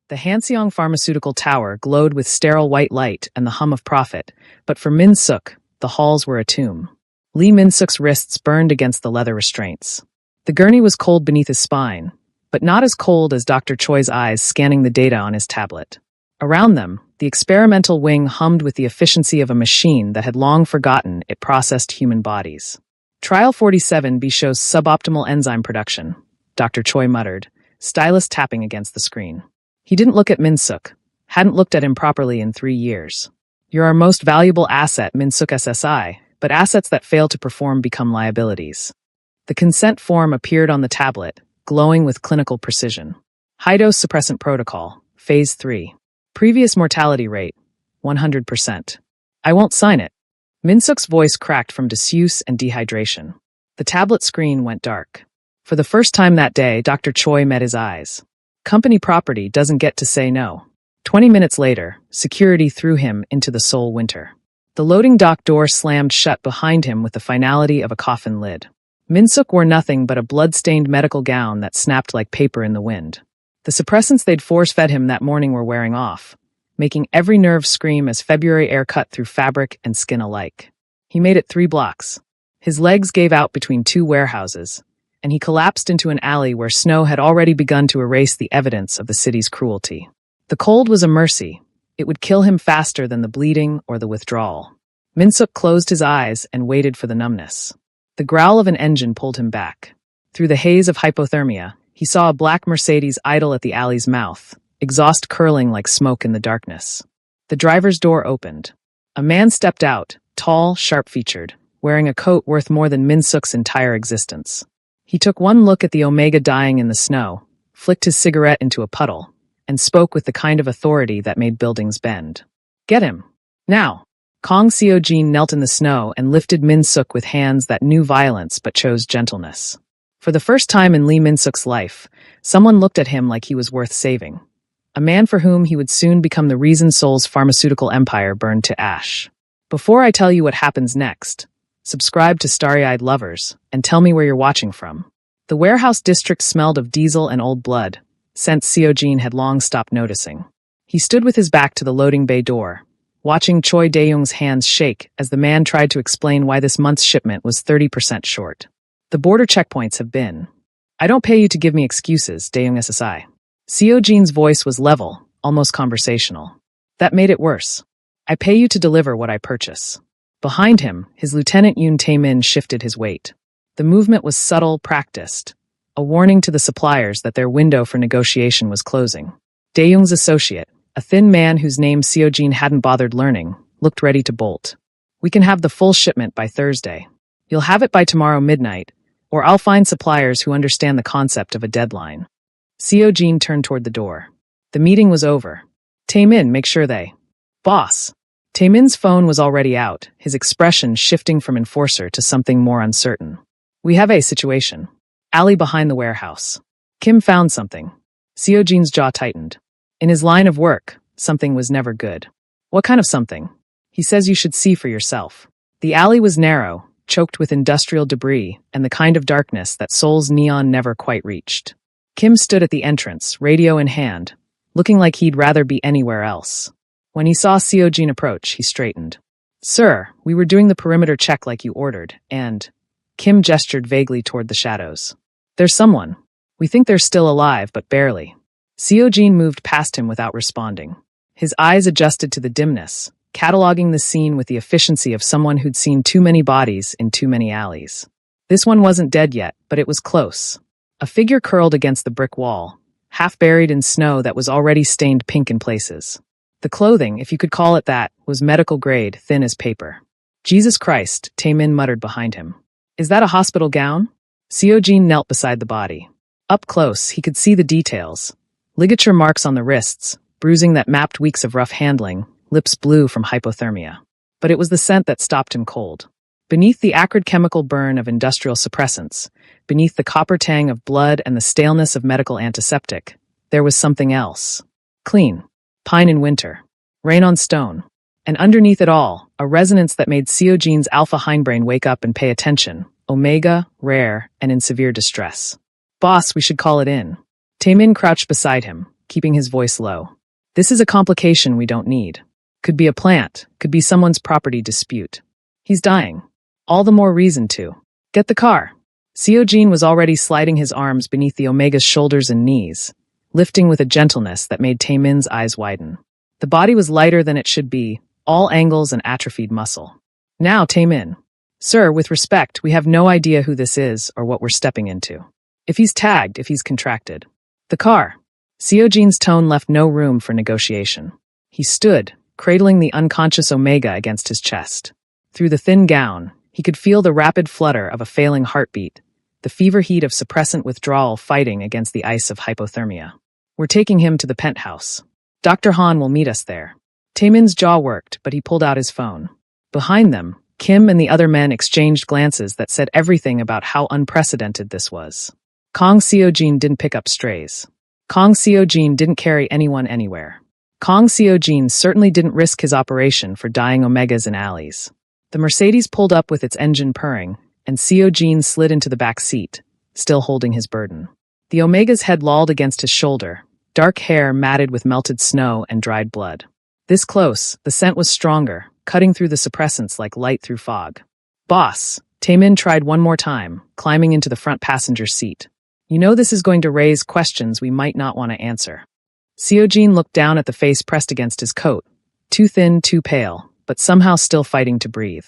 The Hanseong Pharmaceutical Tower glowed with sterile white light and the hum of profit, but for Min Suk, the halls were a tomb. Lee Min Suk's wrists burned against the leather restraints. The gurney was cold beneath his spine, but not as cold as Dr. Choi's eyes scanning the data on his tablet. Around them, the experimental wing hummed with the efficiency of a machine that had long forgotten it processed human bodies. Trial 47B shows suboptimal enzyme production, Dr. Choi muttered, stylus tapping against the screen. He didn't look at Min Suk, hadn't looked at him properly in 3 years. You're our most valuable asset, Min Suk SSI, but assets that fail to perform become liabilities. The consent form appeared on the tablet, glowing with clinical precision. High-dose suppressant protocol, phase 3. Previous mortality rate, 100%. I won't sign it. Min Suk's voice cracked from disuse and dehydration. The tablet screen went dark. For the first time that day, Dr. Choi met his eyes. Company property doesn't get to say no. 20 minutes later, security threw him into the Seoul winter. The loading dock door slammed shut behind him with the finality of a coffin lid. Min Suk wore nothing but a blood-stained medical gown that snapped like paper in the wind. The suppressants they'd force-fed him that morning were wearing off, making every nerve scream as February air cut through fabric and skin alike. He made it 3 blocks. His legs gave out between 2 warehouses, and he collapsed into an alley where snow had already begun to erase the evidence of the city's cruelty. The cold was a mercy. It would kill him faster than the bleeding or the withdrawal. Min Suk closed his eyes and waited for the numbness. The growl of an engine pulled him back. Through the haze of hypothermia, he saw a black Mercedes idle at the alley's mouth, exhaust curling like smoke in the darkness. The driver's door opened. A man stepped out, tall, sharp-featured, wearing a coat worth more than Min Suk's entire existence. He took one look at the Omega dying in the snow, flicked his cigarette into a puddle, and spoke with the kind of authority that made buildings bend. Get him. Now. Kong Seo-jin knelt in the snow and lifted Min Suk with hands that knew violence but chose gentleness. For the first time in Lee Min Suk's life, someone looked at him like he was worth saving. A man for whom he would soon become the reason Seoul's pharmaceutical empire burned to ash. Before I tell you what happens next, subscribe to Starry-Eyed Lovers and tell me where you're watching from. The warehouse district smelled of diesel and old blood, scents Seo-jin had long stopped noticing. He stood with his back to the loading bay door, watching Choi Dae-young's hands shake as the man tried to explain why this month's shipment was 30% short. The border checkpoints have been. I don't pay you to give me excuses, Dae-young SSI. Seo-jin's voice was level, almost conversational. That made it worse. I pay you to deliver what I purchase. Behind him, his Lieutenant Yoon Tae-min shifted his weight. The movement was subtle, practiced, a warning to the suppliers that their window for negotiation was closing. Dae-young's associate, a thin man whose name Seo-jin hadn't bothered learning, looked ready to bolt. We can have the full shipment by Thursday. You'll have it by tomorrow midnight, or I'll find suppliers who understand the concept of a deadline. Seo-jin turned toward the door. The meeting was over. Tae-min, make sure they... Boss. Tae-min's phone was already out, his expression shifting from enforcer to something more uncertain. We have a situation. Alley behind the warehouse. Kim found something. Seo-jin's jaw tightened. In his line of work, something was never good. What kind of something? He says you should see for yourself. The alley was narrow, choked with industrial debris and the kind of darkness that Seoul's neon never quite reached. Kim stood at the entrance, radio in hand, looking like he'd rather be anywhere else. When he saw Seo-jin approach, he straightened. Sir, we were doing the perimeter check like you ordered, and... Kim gestured vaguely toward the shadows. There's someone. We think they're still alive, but barely. Seo-jin moved past him without responding. His eyes adjusted to the dimness, cataloging the scene with the efficiency of someone who'd seen too many bodies in too many alleys. This one wasn't dead yet, but it was close. A figure curled against the brick wall, half buried in snow that was already stained pink in places. The clothing, if you could call it that, was medical grade, thin as paper. Jesus Christ, Tae-min muttered behind him. Is that a hospital gown? Seo-jin knelt beside the body. Up close, he could see the details. Ligature marks on the wrists, bruising that mapped weeks of rough handling, lips blue from hypothermia. But it was the scent that stopped him cold. Beneath the acrid chemical burn of industrial suppressants, beneath the copper tang of blood and the staleness of medical antiseptic, there was something else. Clean. Pine in winter. Rain on stone. And underneath it all, a resonance that made Seo-jin's alpha hindbrain wake up and pay attention. Omega, rare, and in severe distress. Boss, we should call it in. Tae-min crouched beside him, keeping his voice low. This is a complication we don't need. Could be a plant, could be someone's property dispute. He's dying. All the more reason to. Get the car. Seojin was already sliding his arms beneath the Omega's shoulders and knees, lifting with a gentleness that made Taemin's eyes widen. The body was lighter than it should be, all angles and atrophied muscle. Now, Taemin. Sir, with respect, we have no idea who this is or what we're stepping into. If he's tagged, if he's contracted. The car. Seojin's tone left no room for negotiation. He stood, cradling the unconscious Omega against his chest. Through the thin gown, he could feel the rapid flutter of a failing heartbeat, the fever heat of suppressant withdrawal fighting against the ice of hypothermia. We're taking him to the penthouse. Dr. Han will meet us there. Taemin's jaw worked, but he pulled out his phone. Behind them, Kim and the other men exchanged glances that said everything about how unprecedented this was. Kang Seojin didn't pick up strays. Kang Seojin didn't carry anyone anywhere. Kang Seojin certainly didn't risk his operation for dying Omegas in alleys. The Mercedes pulled up with its engine purring, and Seojin slid into the back seat, still holding his burden. The Omega's head lolled against his shoulder, dark hair matted with melted snow and dried blood. This close, the scent was stronger, cutting through the suppressants like light through fog. Boss, Taemin tried one more time, climbing into the front passenger seat. You know this is going to raise questions we might not want to answer. Seojin looked down at the face pressed against his coat, too thin, too pale, but somehow still fighting to breathe.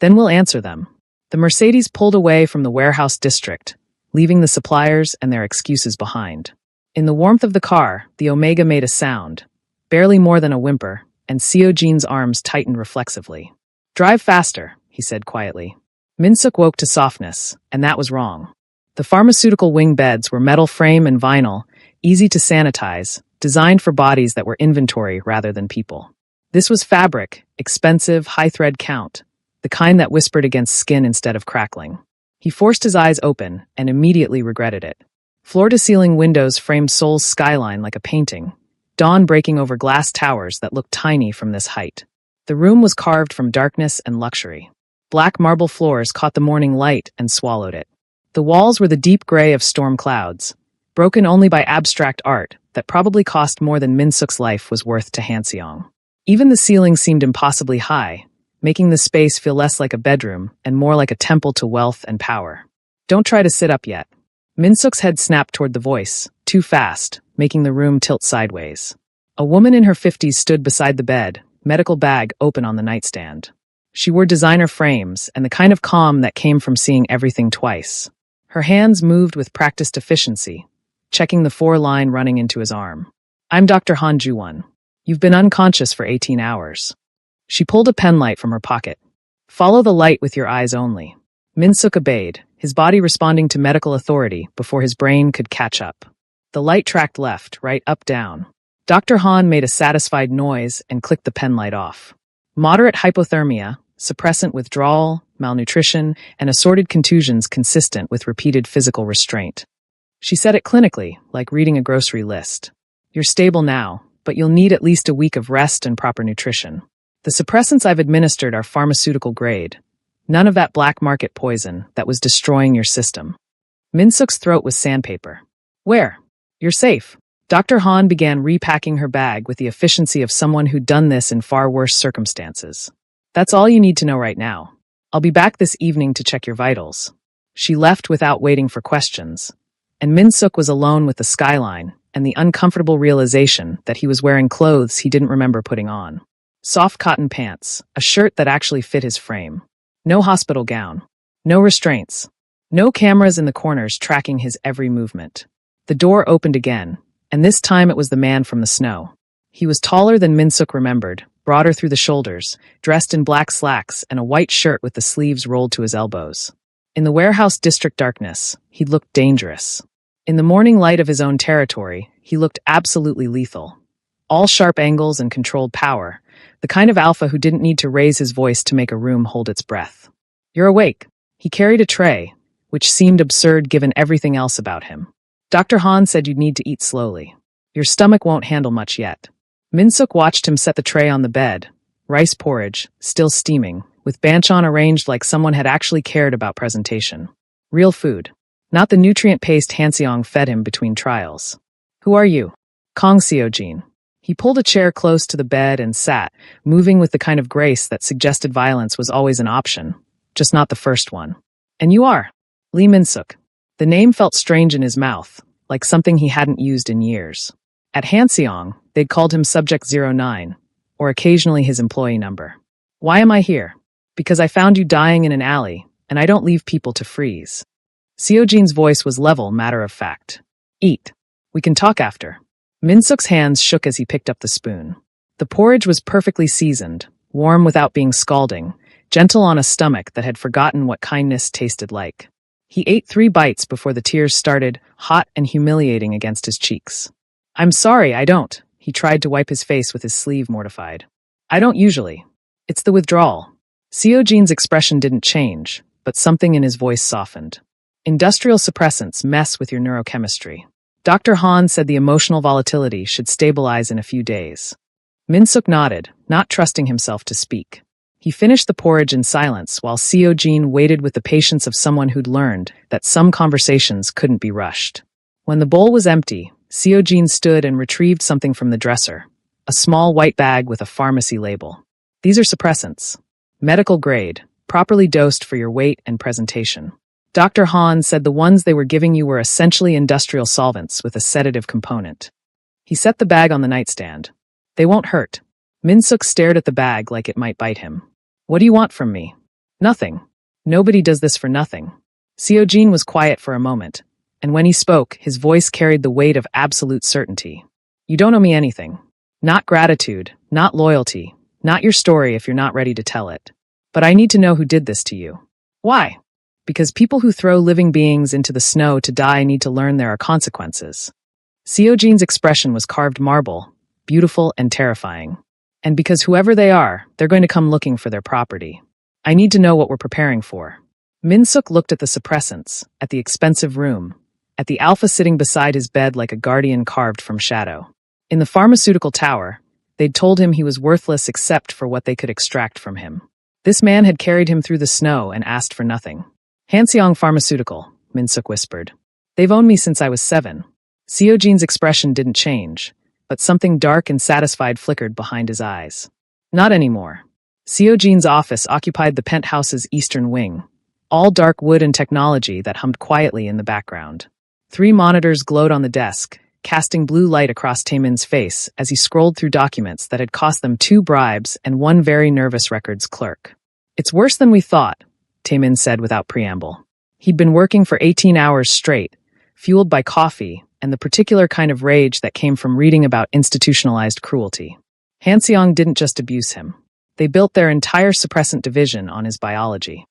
Then we'll answer them. The Mercedes pulled away from the warehouse district, leaving the suppliers and their excuses behind. In the warmth of the car, the Omega made a sound, barely more than a whimper, and Seojin's arms tightened reflexively. Drive faster, he said quietly. Minsuk woke to softness, and that was wrong. The pharmaceutical wing beds were metal frame and vinyl, easy to sanitize, designed for bodies that were inventory rather than people. This was fabric, expensive, high-thread count, the kind that whispered against skin instead of crackling. He forced his eyes open and immediately regretted it. Floor-to-ceiling windows framed Seoul's skyline like a painting, dawn breaking over glass towers that looked tiny from this height. The room was carved from darkness and luxury. Black marble floors caught the morning light and swallowed it. The walls were the deep gray of storm clouds, broken only by abstract art that probably cost more than Minsuk's life was worth to Hanseong. Even the ceiling seemed impossibly high, making the space feel less like a bedroom and more like a temple to wealth and power. Don't try to sit up yet. Minsuk's head snapped toward the voice, too fast, making the room tilt sideways. A woman in her 50s stood beside the bed, medical bag open on the nightstand. She wore designer frames and the kind of calm that came from seeing everything twice. Her hands moved with practiced efficiency, checking the 4-line running into his arm. I'm Dr. Han Ju-won. You've been unconscious for 18 hours. She pulled a pen light from her pocket. Follow the light with your eyes only. Minsuk obeyed, his body responding to medical authority before his brain could catch up. The light tracked left, right, up, down. Dr. Han made a satisfied noise and clicked the pen light off. Moderate hypothermia, suppressant withdrawal, malnutrition, and assorted contusions consistent with repeated physical restraint. She said it clinically, like reading a grocery list. You're stable now, but you'll need at least a week of rest and proper nutrition. The suppressants I've administered are pharmaceutical grade. None of that black market poison that was destroying your system. Minsuk's throat was sandpaper. Where? You're safe. Dr. Han began repacking her bag with the efficiency of someone who'd done this in far worse circumstances. That's all you need to know right now. I'll be back this evening to check your vitals. She left without waiting for questions, and Minsuk was alone with the skyline and the uncomfortable realization that he was wearing clothes he didn't remember putting on. Soft cotton pants, a shirt that actually fit his frame. No hospital gown. No restraints. No cameras in the corners tracking his every movement. The door opened again, and this time it was the man from the snow. He was taller than Minsuk remembered, broader through the shoulders, dressed in black slacks and a white shirt with the sleeves rolled to his elbows. In the warehouse district darkness, he looked dangerous. In the morning light of his own territory, he looked absolutely lethal. All sharp angles and controlled power, the kind of alpha who didn't need to raise his voice to make a room hold its breath. You're awake. He carried a tray, which seemed absurd given everything else about him. Dr. Han said you'd need to eat slowly. Your stomach won't handle much yet. Minsuk watched him set the tray on the bed, rice porridge, still steaming, with banchan arranged like someone had actually cared about presentation. Real food. Not the nutrient paste Hanseong fed him between trials. Who are you? Kong Seojin. He pulled a chair close to the bed and sat, moving with the kind of grace that suggested violence was always an option, just not the first one. And you are? Lee Min-suk. The name felt strange in his mouth, like something he hadn't used in years. At Hanseong, they'd called him Subject 09, or occasionally his employee number. Why am I here? Because I found you dying in an alley, and I don't leave people to freeze. Seojin's voice was level, matter of fact. Eat. We can talk after. Min-suk's hands shook as he picked up the spoon. The porridge was perfectly seasoned, warm without being scalding, gentle on a stomach that had forgotten what kindness tasted like. He ate 3 bites before the tears started, hot and humiliating against his cheeks. I'm sorry, I don't. He tried to wipe his face with his sleeve, mortified. I don't usually. It's the withdrawal. Seojin's expression didn't change, but something in his voice softened. Industrial suppressants mess with your neurochemistry. Dr. Han said the emotional volatility should stabilize in a few days. Min-suk nodded, not trusting himself to speak. He finished the porridge in silence while Seojin waited with the patience of someone who'd learned that some conversations couldn't be rushed. When the bowl was empty, Seojin stood and retrieved something from the dresser, a small white bag with a pharmacy label. These are suppressants. Medical grade, properly dosed for your weight and presentation. Dr. Han said the ones they were giving you were essentially industrial solvents with a sedative component. He set the bag on the nightstand. They won't hurt. Min-suk stared at the bag like it might bite him. What do you want from me? Nothing. Nobody does this for nothing. Seojin was quiet for a moment, and when he spoke, his voice carried the weight of absolute certainty. You don't owe me anything. Not gratitude, not loyalty, not your story if you're not ready to tell it. But I need to know who did this to you. Why? Because people who throw living beings into the snow to die need to learn there are consequences. Seojin's expression was carved marble, beautiful and terrifying. And because whoever they are, they're going to come looking for their property. I need to know what we're preparing for. Min-suk looked at the suppressants, at the expensive room, at the alpha sitting beside his bed like a guardian carved from shadow. In the pharmaceutical tower, they'd told him he was worthless except for what they could extract from him. This man had carried him through the snow and asked for nothing. Hanseong Pharmaceutical, Min-suk whispered. They've owned me since I was 7. Seojin's expression didn't change, but something dark and satisfied flickered behind his eyes. Not anymore. Seojin's office occupied the penthouse's eastern wing, all dark wood and technology that hummed quietly in the background. 3 monitors glowed on the desk, casting blue light across Taemin's face as he scrolled through documents that had cost them 2 bribes and 1 very nervous records clerk. It's worse than we thought, Taemin said without preamble. He'd been working for 18 hours straight, fueled by coffee and the particular kind of rage that came from reading about institutionalized cruelty. Hanseong didn't just abuse him. They built their entire suppressant division on his biology.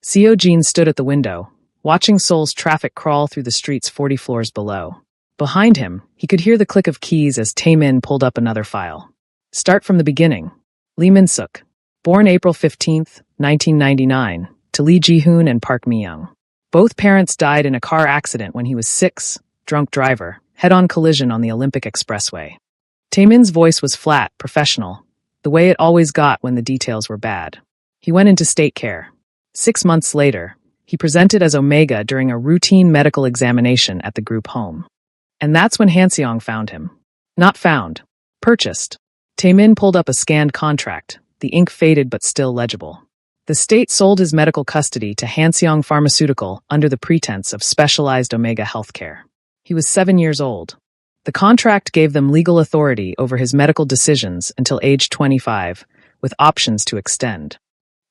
Seojin stood at the window, watching Seoul's traffic crawl through the streets 40 floors below. Behind him, he could hear the click of keys as Taemin pulled up another file. Start from the beginning. Lee Min-suk, born April 15, 1999, to Lee Ji-hoon and Park Mi-young. Both parents died in a car accident when he was 6, drunk driver, head-on collision on the Olympic Expressway. Taemin's voice was flat, professional, the way it always got when the details were bad. He went into state care. 6 months later, he presented as Omega during a routine medical examination at the group home. And that's when Hanseong found him. Not found. Purchased. Taemin pulled up a scanned contract, the ink faded but still legible. The state sold his medical custody to Hanseong Pharmaceutical under the pretense of specialized Omega healthcare. He was 7 years old. The contract gave them legal authority over his medical decisions until age 25, with options to extend.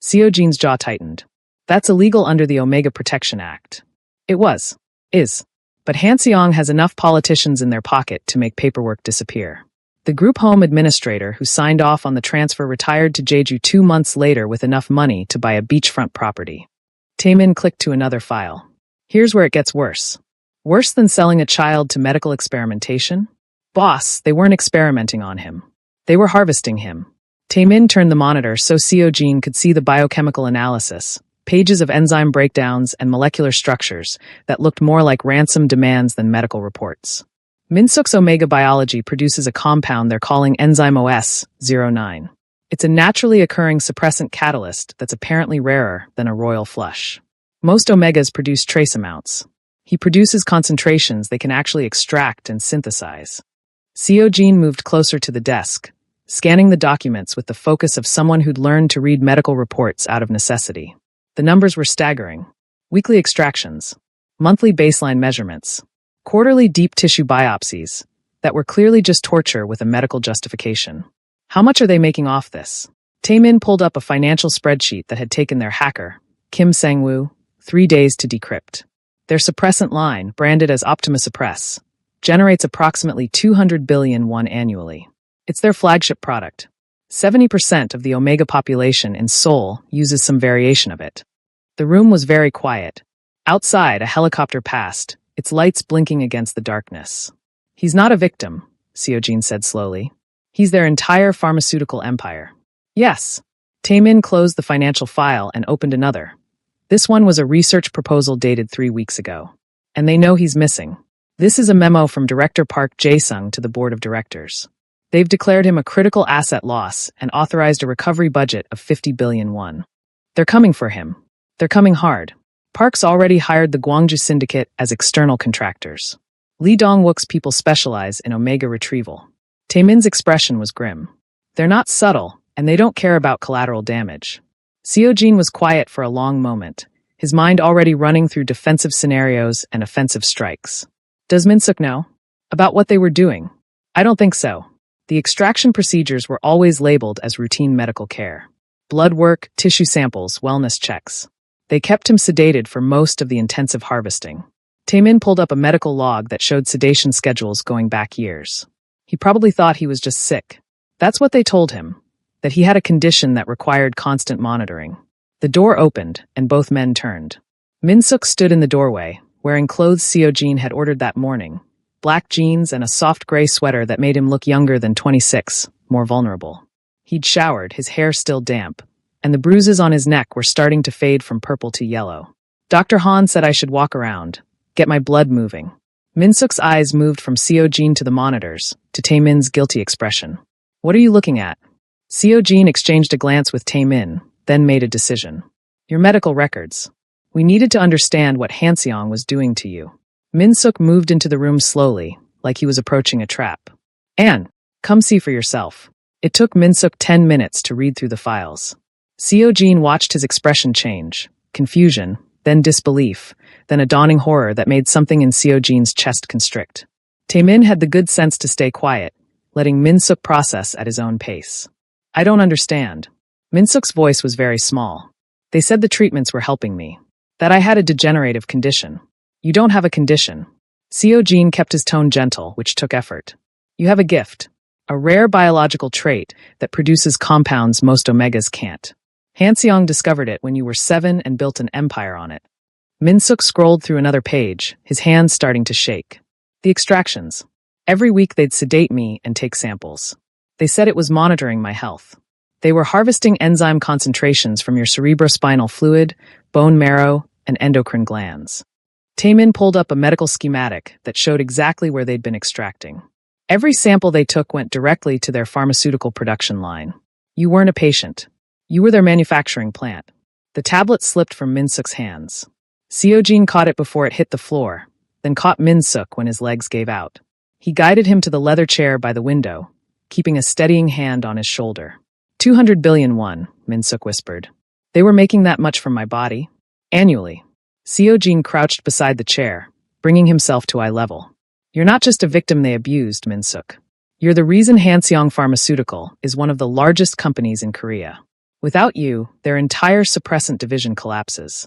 Seojin's jaw tightened. That's illegal under the Omega Protection Act. It was. Is. But Hanseong has enough politicians in their pocket to make paperwork disappear. The group home administrator who signed off on the transfer retired to Jeju 2 months later with enough money to buy a beachfront property. Taemin clicked to another file. Here's where it gets worse. Worse than selling a child to medical experimentation? Boss, they weren't experimenting on him. They were harvesting him. Taemin turned the monitor so Seojin could see the biochemical analysis, pages of enzyme breakdowns and molecular structures that looked more like ransom demands than medical reports. Min-suk's Omega Biology produces a compound they're calling enzyme OS-09. It's a naturally occurring suppressant catalyst that's apparently rarer than a royal flush. Most Omegas produce trace amounts. He produces concentrations they can actually extract and synthesize. Seo Jin moved closer to the desk, scanning the documents with the focus of someone who'd learned to read medical reports out of necessity. The numbers were staggering. Weekly extractions, monthly baseline measurements, quarterly deep tissue biopsies that were clearly just torture with a medical justification. How much are they making off this? Taemin pulled up a financial spreadsheet that had taken their hacker, Kim Sang-woo, 3 days to decrypt. Their suppressant line, branded as Optima Suppress, generates approximately 200 billion won annually. It's their flagship product. 70% of the Omega population in Seoul uses some variation of it. The room was very quiet. Outside, a helicopter passed, its lights blinking against the darkness. He's not a victim, Seo Jin said slowly. He's their entire pharmaceutical empire. Yes. Taemin closed the financial file and opened another. This one was a research proposal dated 3 weeks ago. And they know he's missing. This is a memo from Director Park Jae-sung to the board of directors. They've declared him a critical asset loss and authorized a recovery budget of 50 billion won. They're coming for him. They're coming hard. Park's already hired the Gwangju Syndicate as external contractors. Lee Dong-wook's people specialize in Omega retrieval. Taemin's expression was grim. They're not subtle, and they don't care about collateral damage. Seo Jin was quiet for a long moment, his mind already running through defensive scenarios and offensive strikes. Does Min-suk know? About what they were doing? I don't think so. The extraction procedures were always labeled as routine medical care. Blood work, tissue samples, wellness checks. They kept him sedated for most of the intensive harvesting. Taemin pulled up a medical log that showed sedation schedules going back years. He probably thought he was just sick. That's what they told him, that he had a condition that required constant monitoring. The door opened, and both men turned. Min-suk stood in the doorway, wearing clothes Seo Jin had ordered that morning, black jeans and a soft gray sweater that made him look younger than 26, more vulnerable. He'd showered, his hair still damp, and the bruises on his neck were starting to fade from purple to yellow. Dr. Han said I should walk around, get my blood moving. Min-suk's eyes moved from Seo Jin to the monitors, to Taemin's guilty expression. What are you looking at? Seo Jin exchanged a glance with Taemin, then made a decision. Your medical records. We needed to understand what Hanseong was doing to you. Min-suk moved into the room slowly, like he was approaching a trap. Anne, come see for yourself. It took Min-suk 10 minutes to read through the files. Seo Jin watched his expression change, confusion, then disbelief, then a dawning horror that made something in Seo Jin's chest constrict. Taemin had the good sense to stay quiet, letting Min-suk process at his own pace. I don't understand. Min-suk's voice was very small. They said the treatments were helping me. That I had a degenerative condition. You don't have a condition. Seo Jin kept his tone gentle, which took effort. You have a gift. A rare biological trait that produces compounds most omegas can't. Hanseong discovered it when you were 7 and built an empire on it. Min-suk scrolled through another page, his hands starting to shake. The extractions. Every week they'd sedate me and take samples. They said it was monitoring my health. They were harvesting enzyme concentrations from your cerebrospinal fluid, bone marrow, and endocrine glands. Taemin pulled up a medical schematic that showed exactly where they'd been extracting. Every sample they took went directly to their pharmaceutical production line. You weren't a patient. You were their manufacturing plant. The tablet slipped from Min-suk's hands. Seo Jin caught it before it hit the floor, then caught Min-suk when his legs gave out. He guided him to the leather chair by the window, keeping a steadying hand on his shoulder. 200 billion won, Min-suk whispered. They were making that much from my body? Annually. Seo Jin crouched beside the chair, bringing himself to eye level. You're not just a victim they abused, Min-suk. You're the reason Hanseong Pharmaceutical is one of the largest companies in Korea. Without you, their entire suppressant division collapses.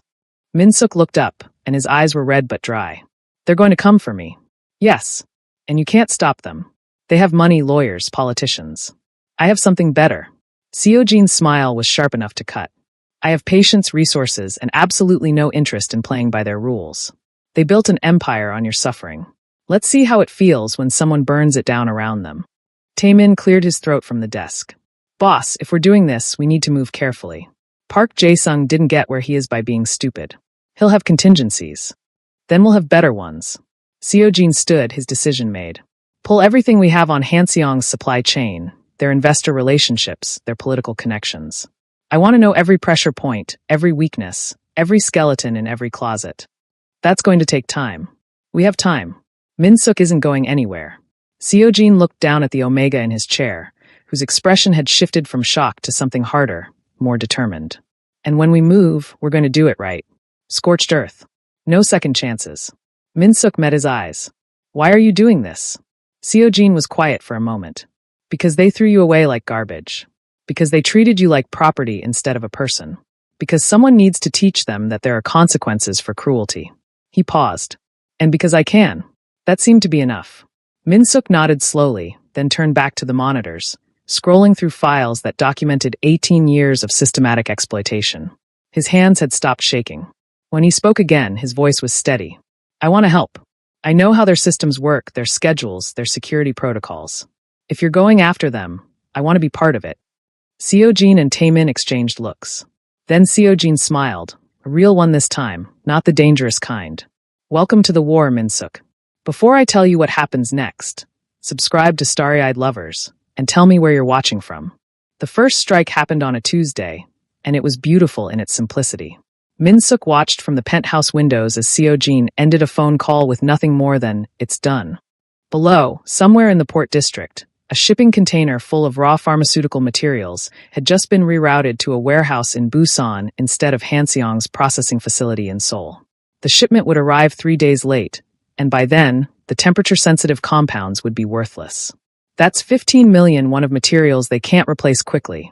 Min-suk looked up, and his eyes were red but dry. They're going to come for me. Yes. And you can't stop them. They have money, lawyers, politicians. I have something better. Seo Jin's smile was sharp enough to cut. I have patience, resources, and absolutely no interest in playing by their rules. They built an empire on your suffering. Let's see how it feels when someone burns it down around them. Taemin cleared his throat from the desk. Boss, if we're doing this, we need to move carefully. Park Jae-sung didn't get where he is by being stupid. He'll have contingencies. Then we'll have better ones. Seo Jin stood, his decision made. Pull everything we have on Hanseong's supply chain, their investor relationships, their political connections. I want to know every pressure point, every weakness, every skeleton in every closet. That's going to take time. We have time. Min-suk isn't going anywhere. Seojin looked down at the Omega in his chair, whose expression had shifted from shock to something harder, more determined. And when we move, we're going to do it right. Scorched earth. No second chances. Min-suk met his eyes. Why are you doing this? Seojin was quiet for a moment. Because they threw you away like garbage. Because they treated you like property instead of a person. Because someone needs to teach them that there are consequences for cruelty. He paused. And because I can. That seemed to be enough. Min-suk nodded slowly, then turned back to the monitors, scrolling through files that documented 18 years of systematic exploitation. His hands had stopped shaking. When he spoke again, his voice was steady. I want to help. I know how their systems work, their schedules, their security protocols. If you're going after them, I want to be part of it. Seojin and Taemin exchanged looks. Then Seojin smiled, a real one this time, not the dangerous kind. Welcome to the war, Min-suk. Before I tell you what happens next, subscribe to Starry-Eyed Lovers, and tell me where you're watching from. The first strike happened on a Tuesday, and it was beautiful in its simplicity. Min-suk watched from the penthouse windows as Seojin ended a phone call with nothing more than, "It's done." Below, somewhere in the port district, a shipping container full of raw pharmaceutical materials had just been rerouted to a warehouse in Busan instead of Hanseong's processing facility in Seoul. The shipment would arrive 3 days late, and by then, the temperature-sensitive compounds would be worthless. That's 15 million won of materials they can't replace quickly,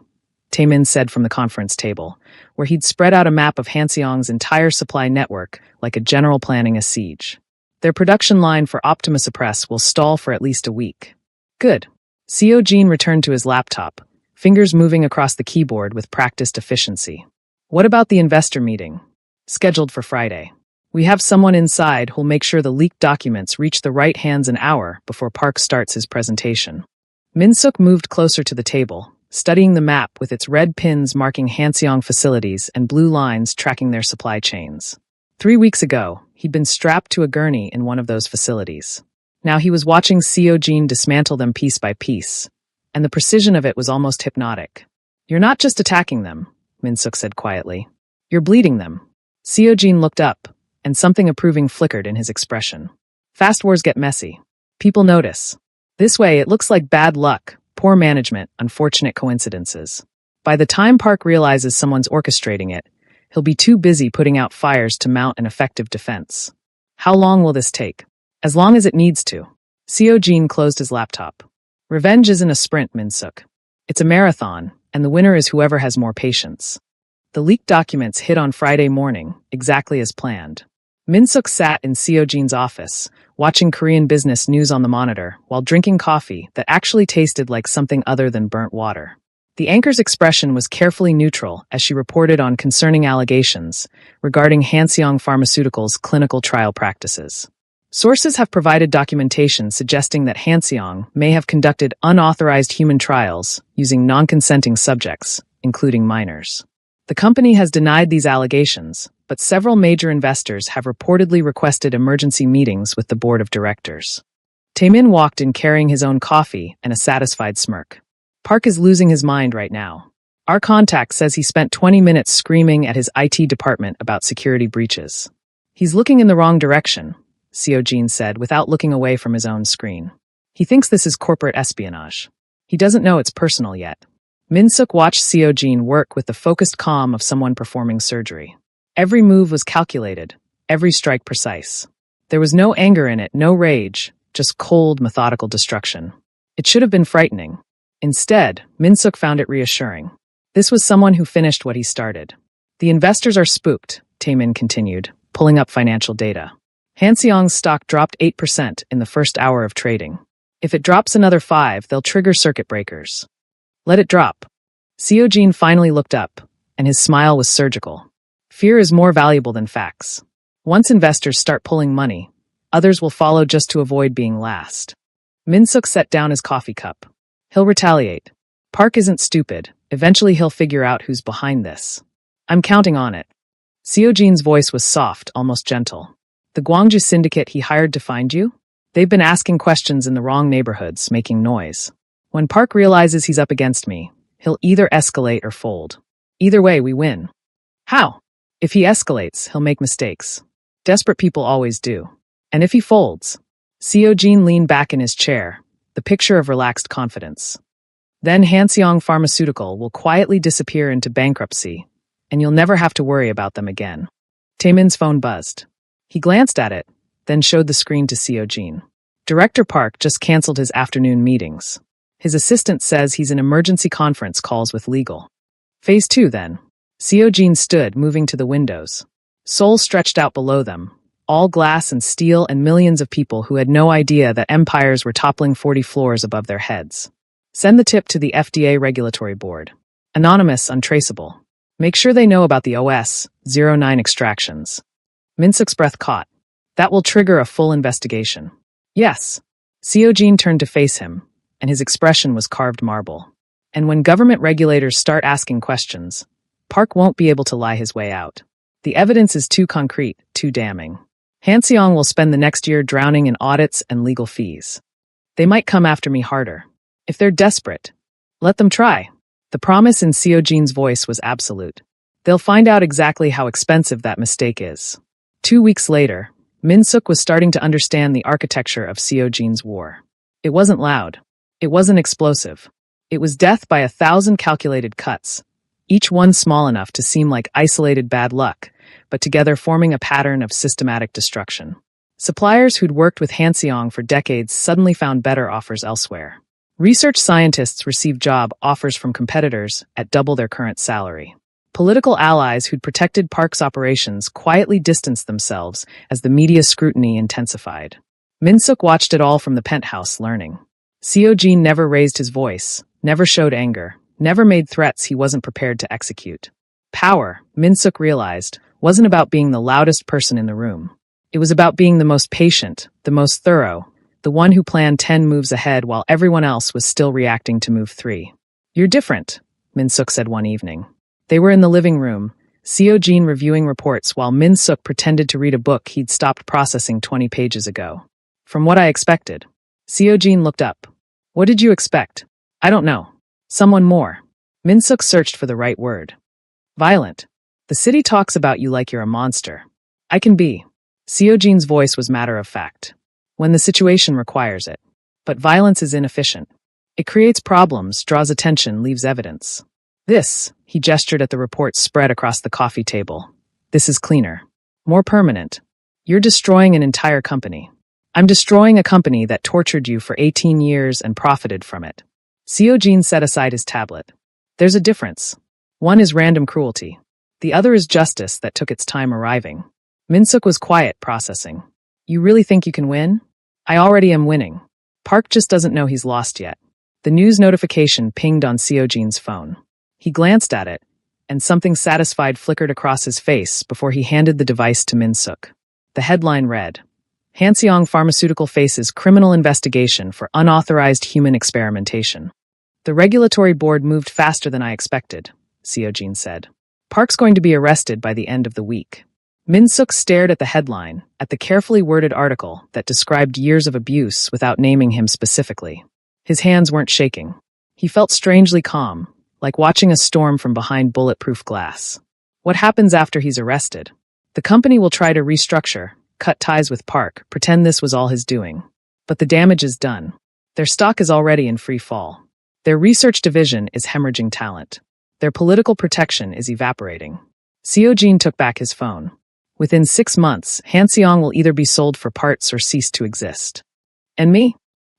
Taemin said from the conference table, where he'd spread out a map of Hanseong's entire supply network like a general planning a siege. Their production line for Optimusuppress will stall for at least a week. Good. Seojin returned to his laptop, fingers moving across the keyboard with practiced efficiency. What about the investor meeting? Scheduled for Friday. We have someone inside who'll make sure the leaked documents reach the right hands an hour before Park starts his presentation. Min-suk moved closer to the table, studying the map with its red pins marking Hanseong facilities and blue lines tracking their supply chains. 3 weeks ago, he'd been strapped to a gurney in one of those facilities. Now he was watching Seojin dismantle them piece by piece, and the precision of it was almost hypnotic. You're not just attacking them, Min-suk said quietly. You're bleeding them. Seojin looked up, and something approving flickered in his expression. Fast wars get messy. People notice. This way, it looks like bad luck, poor management, unfortunate coincidences. By the time Park realizes someone's orchestrating it, he'll be too busy putting out fires to mount an effective defense. How long will this take? As long as it needs to. Seojin closed his laptop. Revenge isn't a sprint, Min-suk. It's a marathon, and the winner is whoever has more patience. The leaked documents hit on Friday morning, exactly as planned. Min-suk sat in Seojin's office, watching Korean business news on the monitor while drinking coffee that actually tasted like something other than burnt water. The anchor's expression was carefully neutral as she reported on concerning allegations regarding Hanseong Pharmaceuticals' clinical trial practices. Sources have provided documentation suggesting that Hanseong may have conducted unauthorized human trials using non-consenting subjects, including minors. The company has denied these allegations, but several major investors have reportedly requested emergency meetings with the board of directors. Taemin walked in carrying his own coffee and a satisfied smirk. Park is losing his mind right now. Our contact says he spent 20 minutes screaming at his IT department about security breaches. He's looking in the wrong direction, Seojin said without looking away from his own screen. He thinks this is corporate espionage. He doesn't know it's personal yet. Min-suk watched Seojin work with the focused calm of someone performing surgery. Every move was calculated, every strike precise. There was no anger in it, no rage, just cold, methodical destruction. It should have been frightening. Instead, Min-suk found it reassuring. This was someone who finished what he started. The investors are spooked, Taemin continued, pulling up financial data. Hanseong's stock dropped 8% in the first hour of trading. If it drops another 5%, they'll trigger circuit breakers. Let it drop. Seojin finally looked up, and his smile was surgical. Fear is more valuable than facts. Once investors start pulling money, others will follow just to avoid being last. Min-suk set down his coffee cup. He'll retaliate. Park isn't stupid. Eventually he'll figure out who's behind this. I'm counting on it. Seojin's voice was soft, almost gentle. The Gwangju syndicate he hired to find you? They've been asking questions in the wrong neighborhoods, making noise. When Park realizes he's up against me, he'll either escalate or fold. Either way, we win. How? If he escalates, he'll make mistakes. Desperate people always do. And if he folds? Seojin leaned back in his chair, the picture of relaxed confidence. Then Hanseong Pharmaceutical will quietly disappear into bankruptcy, and you'll never have to worry about them again. Taemin's phone buzzed. He glanced at it, then showed the screen to Seo-jin. Director Park just canceled his afternoon meetings. His assistant says he's in emergency conference calls with legal. Phase 2, then. Seo-jin stood, moving to the windows. Seoul stretched out below them, all glass and steel, and millions of people who had no idea that empires were toppling 40 floors above their heads. Send the tip to the FDA Regulatory Board. Anonymous, untraceable. Make sure they know about the OS-09 extractions. Min-suk's breath caught. That will trigger a full investigation. Yes. Seo-jin turned to face him, and his expression was carved marble. And when government regulators start asking questions, Park won't be able to lie his way out. The evidence is too concrete, too damning. Hanseong will spend the next year drowning in audits and legal fees. They might come after me harder. If they're desperate, let them try. The promise in Seo-jin's voice was absolute. They'll find out exactly how expensive that mistake is. 2 weeks later, Min-suk was starting to understand the architecture of Seo-jin's war. It wasn't loud. It wasn't explosive. It was death by 1,000 calculated cuts, each one small enough to seem like isolated bad luck, but together forming a pattern of systematic destruction. Suppliers who'd worked with Hanseong for decades suddenly found better offers elsewhere. Research scientists received job offers from competitors at double their current salary. Political allies who'd protected Park's operations quietly distanced themselves as the media scrutiny intensified. Min-suk watched it all from the penthouse, learning. Seo-jin never raised his voice, never showed anger, never made threats he wasn't prepared to execute. Power, Min-suk realized, wasn't about being the loudest person in the room. It was about being the most patient, the most thorough, the one who planned 10 moves ahead while everyone else was still reacting to move 3. You're different, Min-suk said one evening. They were in the living room, Seo-jin reviewing reports while Min-suk pretended to read a book he'd stopped processing 20 pages ago. From what I expected. Seo-jin looked up. What did you expect? I don't know. Someone more. Min-suk searched for the right word. Violent. The city talks about you like you're a monster. I can be. Seo-jin's voice was matter of fact. When the situation requires it. But violence is inefficient. It creates problems, draws attention, leaves evidence. This, he gestured at the reports spread across the coffee table. This is cleaner. More permanent. You're destroying an entire company. I'm destroying a company that tortured you for 18 years and profited from it. Seo-jin set aside his tablet. There's a difference. One is random cruelty. The other is justice that took its time arriving. Min-suk was quiet, processing. You really think you can win? I already am winning. Park just doesn't know he's lost yet. The news notification pinged on Seo-jin's phone. He glanced at it, and something satisfied flickered across his face before he handed the device to Min-suk. The headline read, Hanseong Pharmaceutical faces criminal investigation for unauthorized human experimentation. The regulatory board moved faster than I expected, Seo-jin said. Park's going to be arrested by the end of the week. Min-suk stared at the headline, at the carefully worded article that described years of abuse without naming him specifically. His hands weren't shaking. He felt strangely calm, like watching a storm from behind bulletproof glass. What happens after he's arrested? The company will try to restructure, cut ties with Park, pretend this was all his doing. But the damage is done. Their stock is already in free fall. Their research division is hemorrhaging talent. Their political protection is evaporating. Seo-jin took back his phone. Within 6 months, Hanseong will either be sold for parts or cease to exist. And me?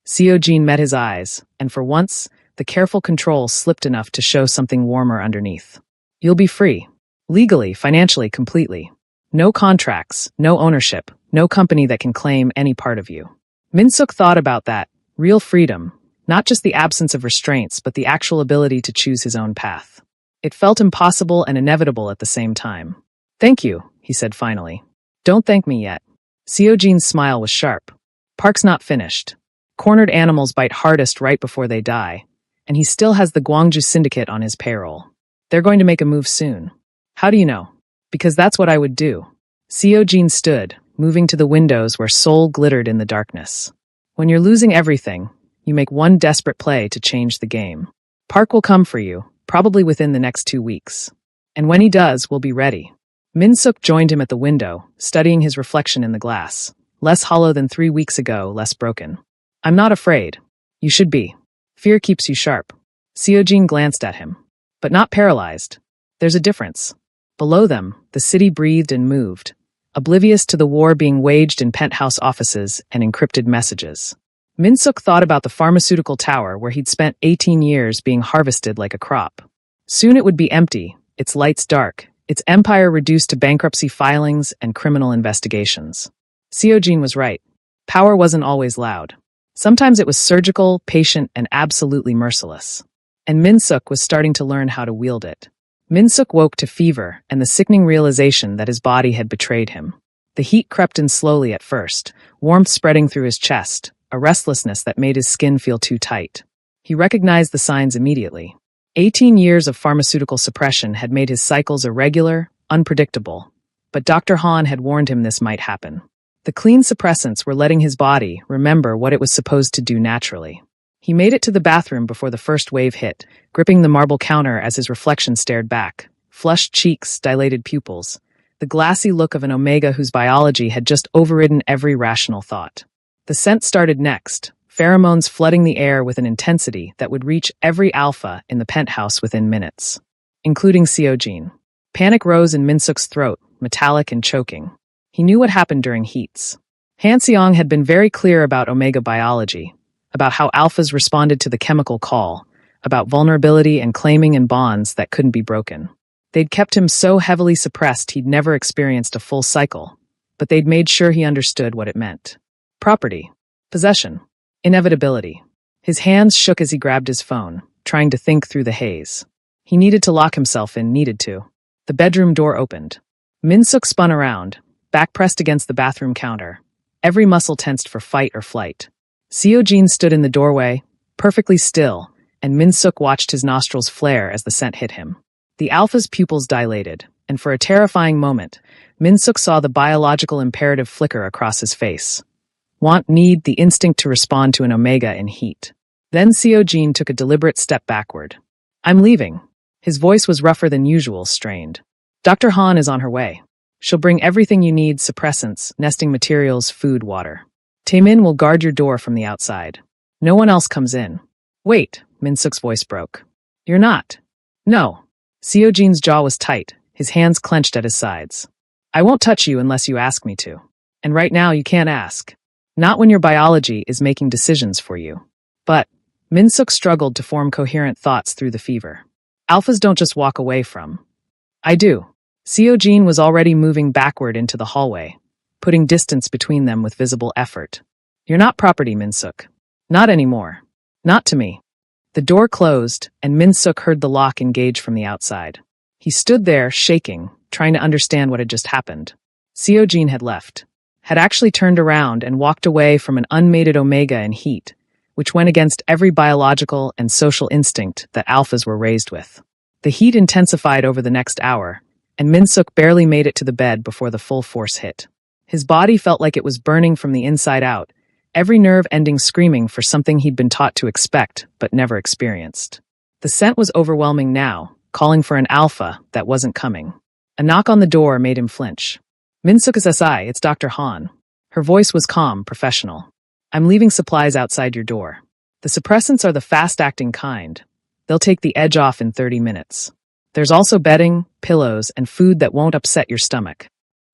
Seo-jin met his eyes, and for once, the careful control slipped enough to show something warmer underneath. You'll be free. Legally, financially, completely. No contracts, no ownership, no company that can claim any part of you. Min-suk thought about that. Real freedom. Not just the absence of restraints, but the actual ability to choose his own path. It felt impossible and inevitable at the same time. Thank you, he said finally. Don't thank me yet. Seo-jin's smile was sharp. Park's not finished. Cornered animals bite hardest right before they die, and he still has the Gwangju Syndicate on his payroll. They're going to make a move soon. How do you know? Because that's what I would do. Seo-jin stood, moving to the windows where Seoul glittered in the darkness. When you're losing everything, you make one desperate play to change the game. Park will come for you, probably within the next 2 weeks. And when he does, we'll be ready. Min-suk joined him at the window, studying his reflection in the glass. Less hollow than 3 weeks ago, less broken. I'm not afraid. You should be. Fear keeps you sharp. Seojin glanced at him. But not paralyzed. There's a difference. Below them, the city breathed and moved, oblivious to the war being waged in penthouse offices and encrypted messages. Min-suk thought about the pharmaceutical tower where he'd spent 18 years being harvested like a crop. Soon it would be empty, its lights dark, its empire reduced to bankruptcy filings and criminal investigations. Seojin was right. Power wasn't always loud. Sometimes it was surgical, patient, and absolutely merciless. And Min-suk was starting to learn how to wield it. Min-suk woke to fever and the sickening realization that his body had betrayed him. The heat crept in slowly at first, warmth spreading through his chest, a restlessness that made his skin feel too tight. He recognized the signs immediately. 18 years of pharmaceutical suppression had made his cycles irregular, unpredictable. But Dr. Han had warned him this might happen. The clean suppressants were letting his body remember what it was supposed to do naturally. He made it to the bathroom before the first wave hit, gripping the marble counter as his reflection stared back. Flushed cheeks, dilated pupils. The glassy look of an Omega whose biology had just overridden every rational thought. The scent started next, pheromones flooding the air with an intensity that would reach every alpha in the penthouse within minutes, including Seojin. Panic rose in Min-suk's throat, metallic and choking. He knew what happened during heats. Han Seong had been very clear about Omega biology, about how alphas responded to the chemical call, about vulnerability and claiming in bonds that couldn't be broken. They'd kept him so heavily suppressed he'd never experienced a full cycle, but they'd made sure he understood what it meant. Property, possession, inevitability. His hands shook as he grabbed his phone, trying to think through the haze. He needed to lock himself in, needed to. The bedroom door opened. Min-suk spun around, back pressed against the bathroom counter, every muscle tensed for fight or flight. Seojin stood in the doorway, perfectly still, and Min-suk watched his nostrils flare as the scent hit him. The alpha's pupils dilated, and for a terrifying moment, Min-suk saw the biological imperative flicker across his face. Want, need, the instinct to respond to an Omega in heat. Then Seojin took a deliberate step backward. I'm leaving. His voice was rougher than usual, strained. Dr. Han is on her way. She'll bring everything you need, suppressants, nesting materials, food, water. Taemin will guard your door from the outside. No one else comes in. Wait, Min-suk's voice broke. You're not. No. Seojin's jaw was tight, his hands clenched at his sides. I won't touch you unless you ask me to. And right now you can't ask. Not when your biology is making decisions for you. But Min-suk struggled to form coherent thoughts through the fever. Alphas don't just walk away from. I do. Seojin was already moving backward into the hallway, putting distance between them with visible effort. You're not property, Min-suk. Not anymore. Not to me. The door closed, and Min-suk heard the lock engage from the outside. He stood there, shaking, trying to understand what had just happened. Seojin had left, had actually turned around and walked away from an unmated Omega in heat, which went against every biological and social instinct that alphas were raised with. The heat intensified over the next hour, and Min-suk barely made it to the bed before the full force hit. His body felt like it was burning from the inside out, every nerve ending screaming for something he'd been taught to expect but never experienced. The scent was overwhelming now, calling for an alpha that wasn't coming. A knock on the door made him flinch. Min-suk SI, it's Dr. Han. Her voice was calm, professional. I'm leaving supplies outside your door. The suppressants are the fast-acting kind. They'll take the edge off in 30 minutes. There's also bedding, pillows, and food that won't upset your stomach.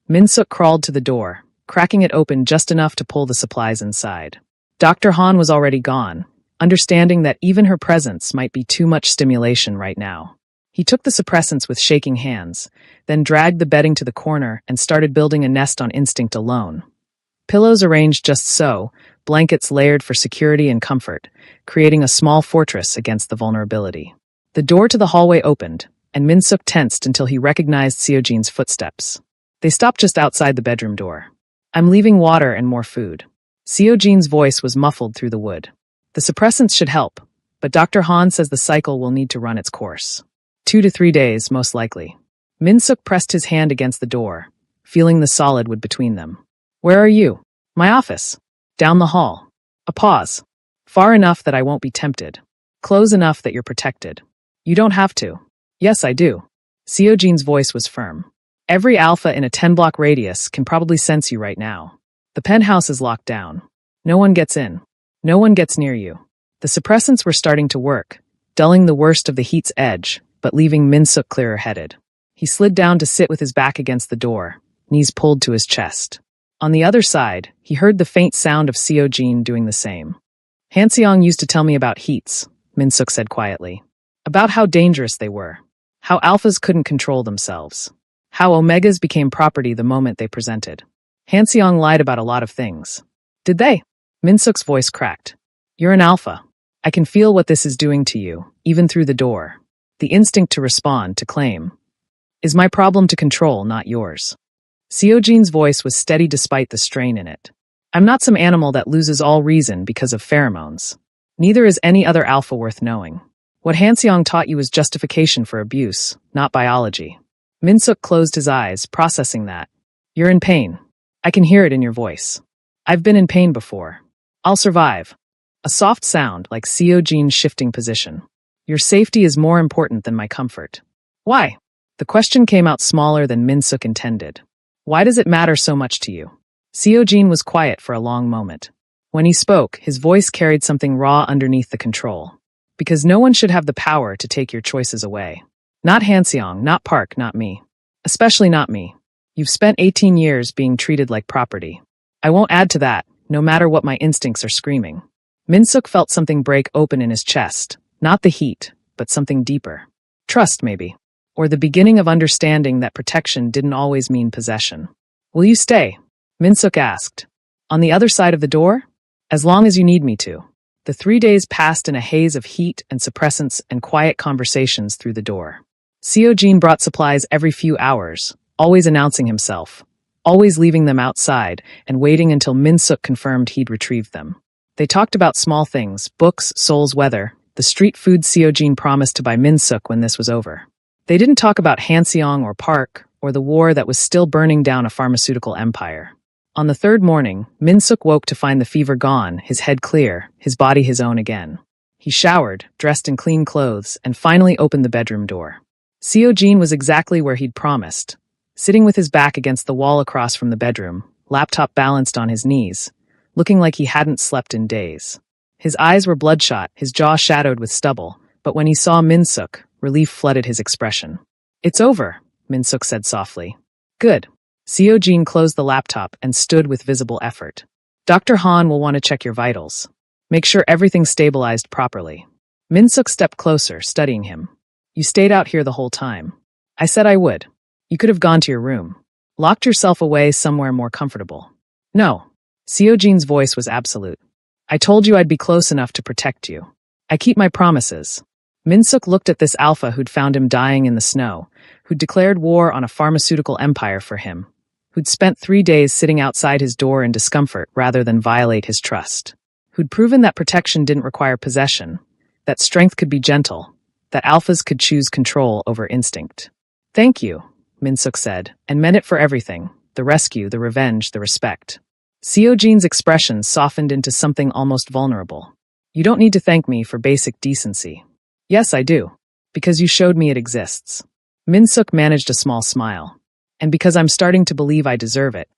Min-suk crawled to the door, cracking it open just enough to pull the supplies inside. Dr. Han was already gone, understanding that even her presence might be too much stimulation right now. He took the suppressants with shaking hands, then dragged the bedding to the corner and started building a nest on instinct alone. Pillows arranged just so, blankets layered for security and comfort, creating a small fortress against the vulnerability. The door to the hallway opened, and Min-suk tensed until he recognized Seojin's footsteps. They stopped just outside the bedroom door. I'm leaving water and more food. Seojin's voice was muffled through the wood. The suppressants should help, but Dr. Han says the cycle will need to run its course. 2 to 3 days, most likely. Min-suk pressed his hand against the door, feeling the solid wood between them. Where are you? My office. Down the hall. A pause. Far enough that I won't be tempted. Close enough that you're protected. You don't have to. Yes, I do. Seojin's voice was firm. Every alpha in a 10-block radius can probably sense you right now. The penthouse is locked down. No one gets in. No one gets near you. The suppressants were starting to work, dulling the worst of the heat's edge, but leaving Minsuk clearer-headed. He slid down to sit with his back against the door, knees pulled to his chest. On the other side, he heard the faint sound of Seojin doing the same. Hanseong used to tell me about heats, Minsuk said quietly. About how dangerous they were. How alphas couldn't control themselves. How omegas became property the moment they presented. Hanseong lied about a lot of things. Did they? Minsuk's voice cracked. You're an alpha. I can feel what this is doing to you, even through the door. The instinct to respond, to claim. Is my problem to control, not yours. Seojin's voice was steady despite the strain in it. I'm not some animal that loses all reason because of pheromones. Neither is any other alpha worth knowing. What Hanseong taught you is justification for abuse, not biology. Minsuk closed his eyes, processing that. You're in pain. I can hear it in your voice. I've been in pain before. I'll survive. A soft sound, like Seojin's shifting position. Your safety is more important than my comfort. Why? The question came out smaller than Minsuk intended. Why does it matter so much to you? Seojin was quiet for a long moment. When he spoke, his voice carried something raw underneath the control. Because no one should have the power to take your choices away. Not Hanseong, not Park, not me. Especially not me. You've spent 18 years being treated like property. I won't add to that, no matter what my instincts are screaming. Minsuk felt something break open in his chest. Not the heat, but something deeper. Trust, maybe. Or the beginning of understanding that protection didn't always mean possession. Will you stay? Minsuk asked. On the other side of the door? As long as you need me to. The 3 days passed in a haze of heat and suppressants and quiet conversations through the door. Seojin brought supplies every few hours, always announcing himself, always leaving them outside and waiting until Minsuk confirmed he'd retrieved them. They talked about small things, books, Seoul's weather, the street food Seojin promised to buy Minsuk when this was over. They didn't talk about Hanseong or Park or the war that was still burning down a pharmaceutical empire. On the third morning, Minsuk woke to find the fever gone, his head clear, his body his own again. He showered, dressed in clean clothes, and finally opened the bedroom door. Seojin was exactly where he'd promised, sitting with his back against the wall across from the bedroom, laptop balanced on his knees, looking like he hadn't slept in days. His eyes were bloodshot, his jaw shadowed with stubble, but when he saw Minsuk, relief flooded his expression. It's over, Minsuk said softly. Good. Seojin closed the laptop and stood with visible effort. Dr. Han will want to check your vitals. Make sure everything's stabilized properly. Minsuk stepped closer, studying him. You stayed out here the whole time. I said I would. You could have gone to your room. Locked yourself away somewhere more comfortable. No. Seojin's voice was absolute. I told you I'd be close enough to protect you. I keep my promises. Minsuk looked at this alpha who'd found him dying in the snow, who'd declared war on a pharmaceutical empire for him, who'd spent 3 days sitting outside his door in discomfort rather than violate his trust, who'd proven that protection didn't require possession, that strength could be gentle, that alphas could choose control over instinct. Thank you, Minsuk said, and meant it for everything, the rescue, the revenge, the respect. Seojin's expression softened into something almost vulnerable. You don't need to thank me for basic decency. Yes, I do. Because you showed me it exists. Minsuk managed a small smile. And because I'm starting to believe I deserve it.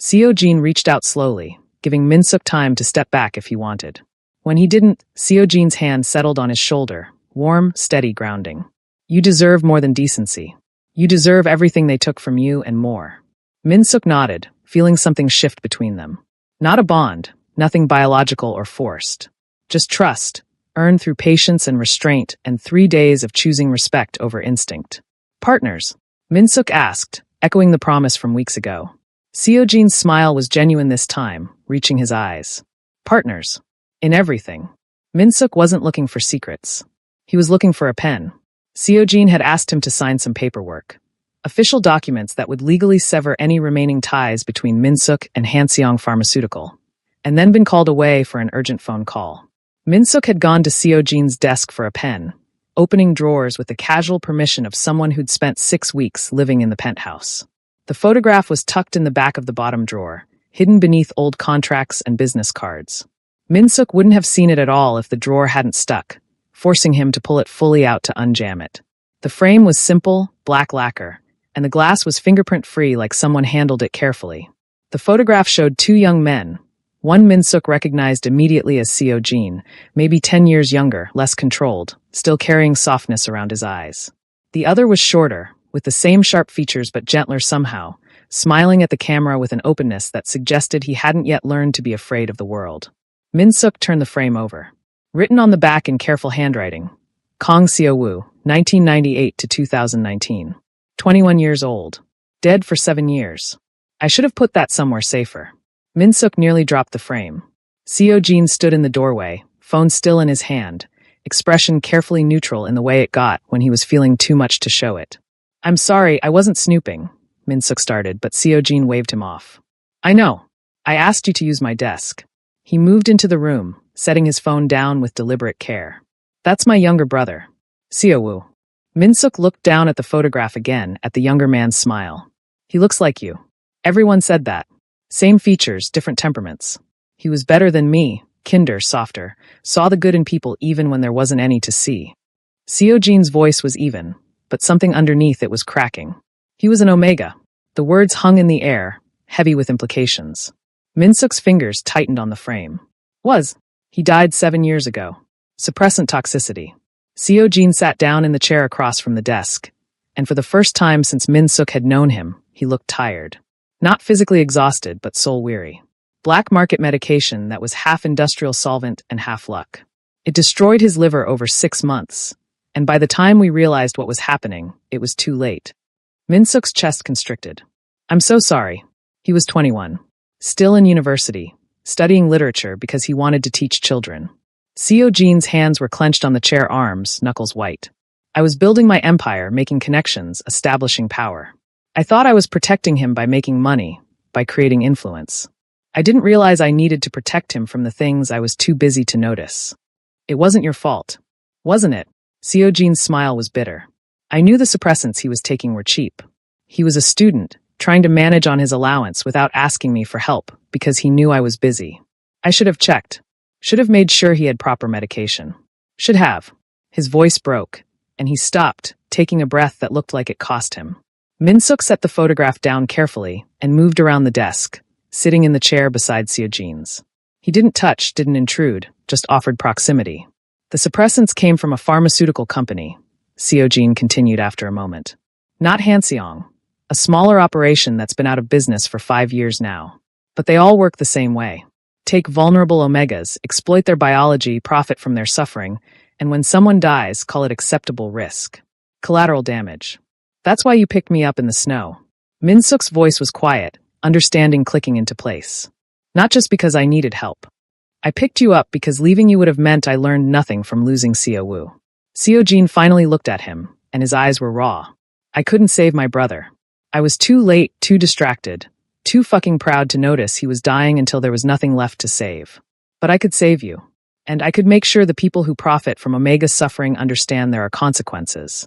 Seojin reached out slowly, giving Minsuk time to step back if he wanted. When he didn't, Seojin's hand settled on his shoulder, warm, steady grounding. You deserve more than decency. You deserve everything they took from you and more. Minsuk nodded, feeling something shift between them. Not a bond, nothing biological or forced. Just trust, earned through patience and restraint and 3 days of choosing respect over instinct. Partners? Minsuk asked, echoing the promise from weeks ago. Seojin's smile was genuine this time, reaching his eyes. Partners. In everything. Minsuk wasn't looking for secrets. He was looking for a pen. Seojin had asked him to sign some paperwork. Official documents that would legally sever any remaining ties between Minsuk and Hanseong Pharmaceutical, and then been called away for an urgent phone call. Minsuk had gone to Seojin's desk for a pen, opening drawers with the casual permission of someone who'd spent 6 weeks living in the penthouse. The photograph was tucked in the back of the bottom drawer, hidden beneath old contracts and business cards. Minsuk wouldn't have seen it at all if the drawer hadn't stuck, forcing him to pull it fully out to unjam it. The frame was simple, black lacquer, and the glass was fingerprint-free like someone handled it carefully. The photograph showed 2 young men, One Minsuk recognized immediately as Seo Jin, maybe 10 years younger, less controlled, still carrying softness around his eyes. The other was shorter, with the same sharp features but gentler somehow, smiling at the camera with an openness that suggested he hadn't yet learned to be afraid of the world. Minsuk turned the frame over. Written on the back in careful handwriting, Kong Seo-woo, 1998 to 2019. 21 years old. Dead for 7 years. I should have put that somewhere safer. Minsuk nearly dropped the frame. Seo Jin stood in the doorway, phone still in his hand, expression carefully neutral in the way it got when he was feeling too much to show it. I'm sorry, I wasn't snooping, Minsuk started, but Seo Jin waved him off. I know. I asked you to use my desk. He moved into the room, setting his phone down with deliberate care. That's my younger brother, Seo-woo. Minsuk looked down at the photograph again, at the younger man's smile. He looks like you. Everyone said that. Same features, different temperaments. He was better than me, kinder, softer, saw the good in people even when there wasn't any to see. Seo Jin's voice was even, but something underneath it was cracking. He was an Omega. The words hung in the air, heavy with implications. Minsuk's fingers tightened on the frame. He died 7 years ago. Suppressant toxicity. Seo Jin sat down in the chair across from the desk, and for the first time since Minsuk had known him, he looked tired. Not physically exhausted, but soul-weary. Black market medication that was half industrial solvent and half luck. It destroyed his liver over 6 months, and by the time we realized what was happening, it was too late. Minsuk's chest constricted. I'm so sorry. He was 21. Still in university, studying literature because he wanted to teach children. Seo Jin's hands were clenched on the chair arms, knuckles white. I was building my empire, making connections, establishing power. I thought I was protecting him by making money, by creating influence. I didn't realize I needed to protect him from the things I was too busy to notice. It wasn't your fault, wasn't it? Seo Jin's smile was bitter. I knew the suppressants he was taking were cheap. He was a student, trying to manage on his allowance without asking me for help, because he knew I was busy. I should have checked. Should have made sure he had proper medication. Should have. His voice broke, and he stopped, taking a breath that looked like it cost him. Minsuk set the photograph down carefully and moved around the desk, sitting in the chair beside Seo Jin's. He didn't touch, didn't intrude, just offered proximity. The suppressants came from a pharmaceutical company, Seo Jin continued after a moment. Not Hanseong, a smaller operation that's been out of business for 5 years now. But they all work the same way. Take vulnerable omegas, exploit their biology, profit from their suffering, and when someone dies, call it acceptable risk. Collateral damage. That's why you picked me up in the snow. Minsuk's voice was quiet, understanding clicking into place. Not just because I needed help. I picked you up because leaving you would have meant I learned nothing from losing Seo-woo. Seo Jin finally looked at him, and his eyes were raw. I couldn't save my brother. I was too late, too distracted, too fucking proud to notice he was dying until there was nothing left to save. But I could save you. And I could make sure the people who profit from Omega's suffering understand there are consequences.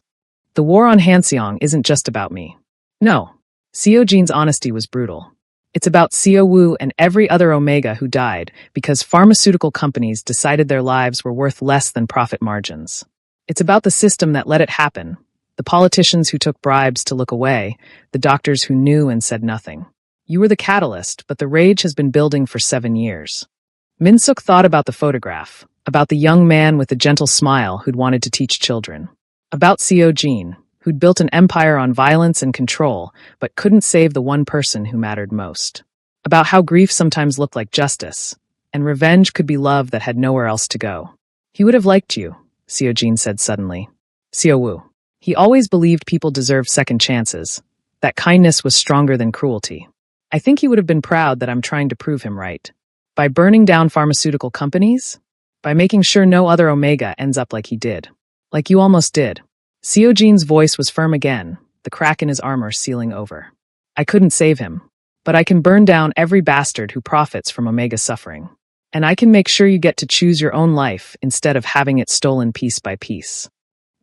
The war on Hanseong isn't just about me. No. Seo Jin's honesty was brutal. It's about Seo-woo and every other Omega who died because pharmaceutical companies decided their lives were worth less than profit margins. It's about the system that let it happen, the politicians who took bribes to look away, the doctors who knew and said nothing. You were the catalyst, but the rage has been building for 7 years. Minsuk thought about the photograph, about the young man with the gentle smile who'd wanted to teach children. About Seo Jin, who'd built an empire on violence and control, but couldn't save the one person who mattered most. About how grief sometimes looked like justice, and revenge could be love that had nowhere else to go. He would have liked you, Seo Jin said suddenly. Seo-woo. He always believed people deserved second chances, that kindness was stronger than cruelty. I think he would have been proud that I'm trying to prove him right. By burning down pharmaceutical companies? By making sure no other Omega ends up like he did. Like you almost did. Seo Jin's voice was firm again, the crack in his armor sealing over. I couldn't save him. But I can burn down every bastard who profits from Omega's suffering. And I can make sure you get to choose your own life instead of having it stolen piece by piece.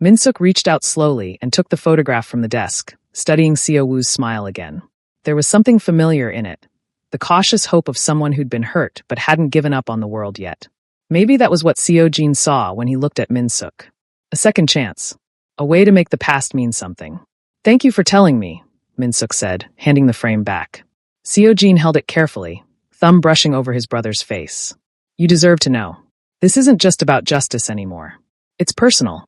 Minsuk reached out slowly and took the photograph from the desk, studying Seo-woo's smile again. There was something familiar in it, the cautious hope of someone who'd been hurt but hadn't given up on the world yet. Maybe that was what Seo Jin saw when he looked at Minsuk. A second chance. A way to make the past mean something. Thank you for telling me, Minsuk said, handing the frame back. Seo Jin held it carefully, thumb brushing over his brother's face. You deserve to know. This isn't just about justice anymore. It's personal.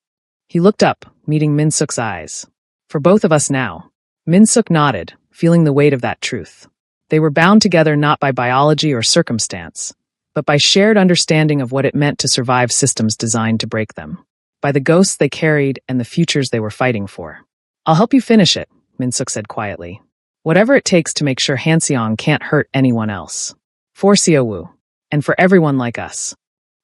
He looked up, meeting Min-suk's eyes. For both of us now. Min-suk nodded, feeling the weight of that truth. They were bound together not by biology or circumstance, but by shared understanding of what it meant to survive systems designed to break them. By the ghosts they carried and the futures they were fighting for. I'll help you finish it, Min-suk said quietly. Whatever it takes to make sure Hanseong can't hurt anyone else. For Seo-woo. And for everyone like us.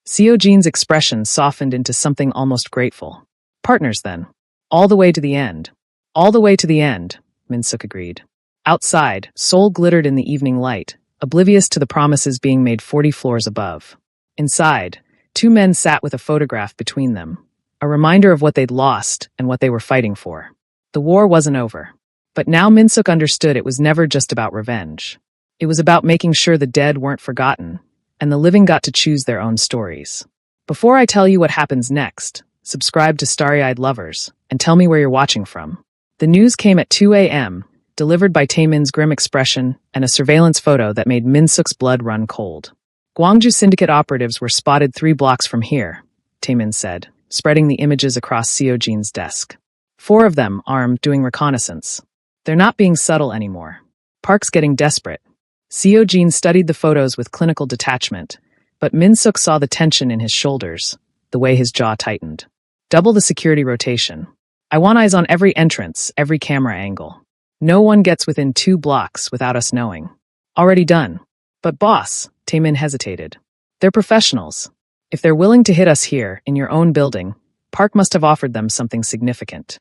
Seo-jin's expression softened into something almost grateful. Partners then. All the way to the end. All the way to the end, Min-suk agreed. Outside, Seoul glittered in the evening light, oblivious to the promises being made 40 floors above. Inside, two men sat with a photograph between them, a reminder of what they'd lost and what they were fighting for. The war wasn't over. But now Min-suk understood it was never just about revenge. It was about making sure the dead weren't forgotten, and the living got to choose their own stories. Before I tell you what happens next, subscribe to Starry-Eyed Lovers, and tell me where you're watching from. The news came at 2 a.m., delivered by Taemin's grim expression and a surveillance photo that made Min-suk's blood run cold. Gwangju Syndicate operatives were spotted 3 blocks from here, Taemin said, spreading the images across Seo-jin's desk. 4 of them, armed, doing reconnaissance. They're not being subtle anymore. Park's getting desperate. Seo-jin studied the photos with clinical detachment, but Min-suk saw the tension in his shoulders, the way his jaw tightened. Double the security rotation. I want eyes on every entrance, every camera angle. No one gets within 2 blocks without us knowing. Already done. But boss, Taemin hesitated. They're professionals. If they're willing to hit us here, in your own building, Park must have offered them something significant.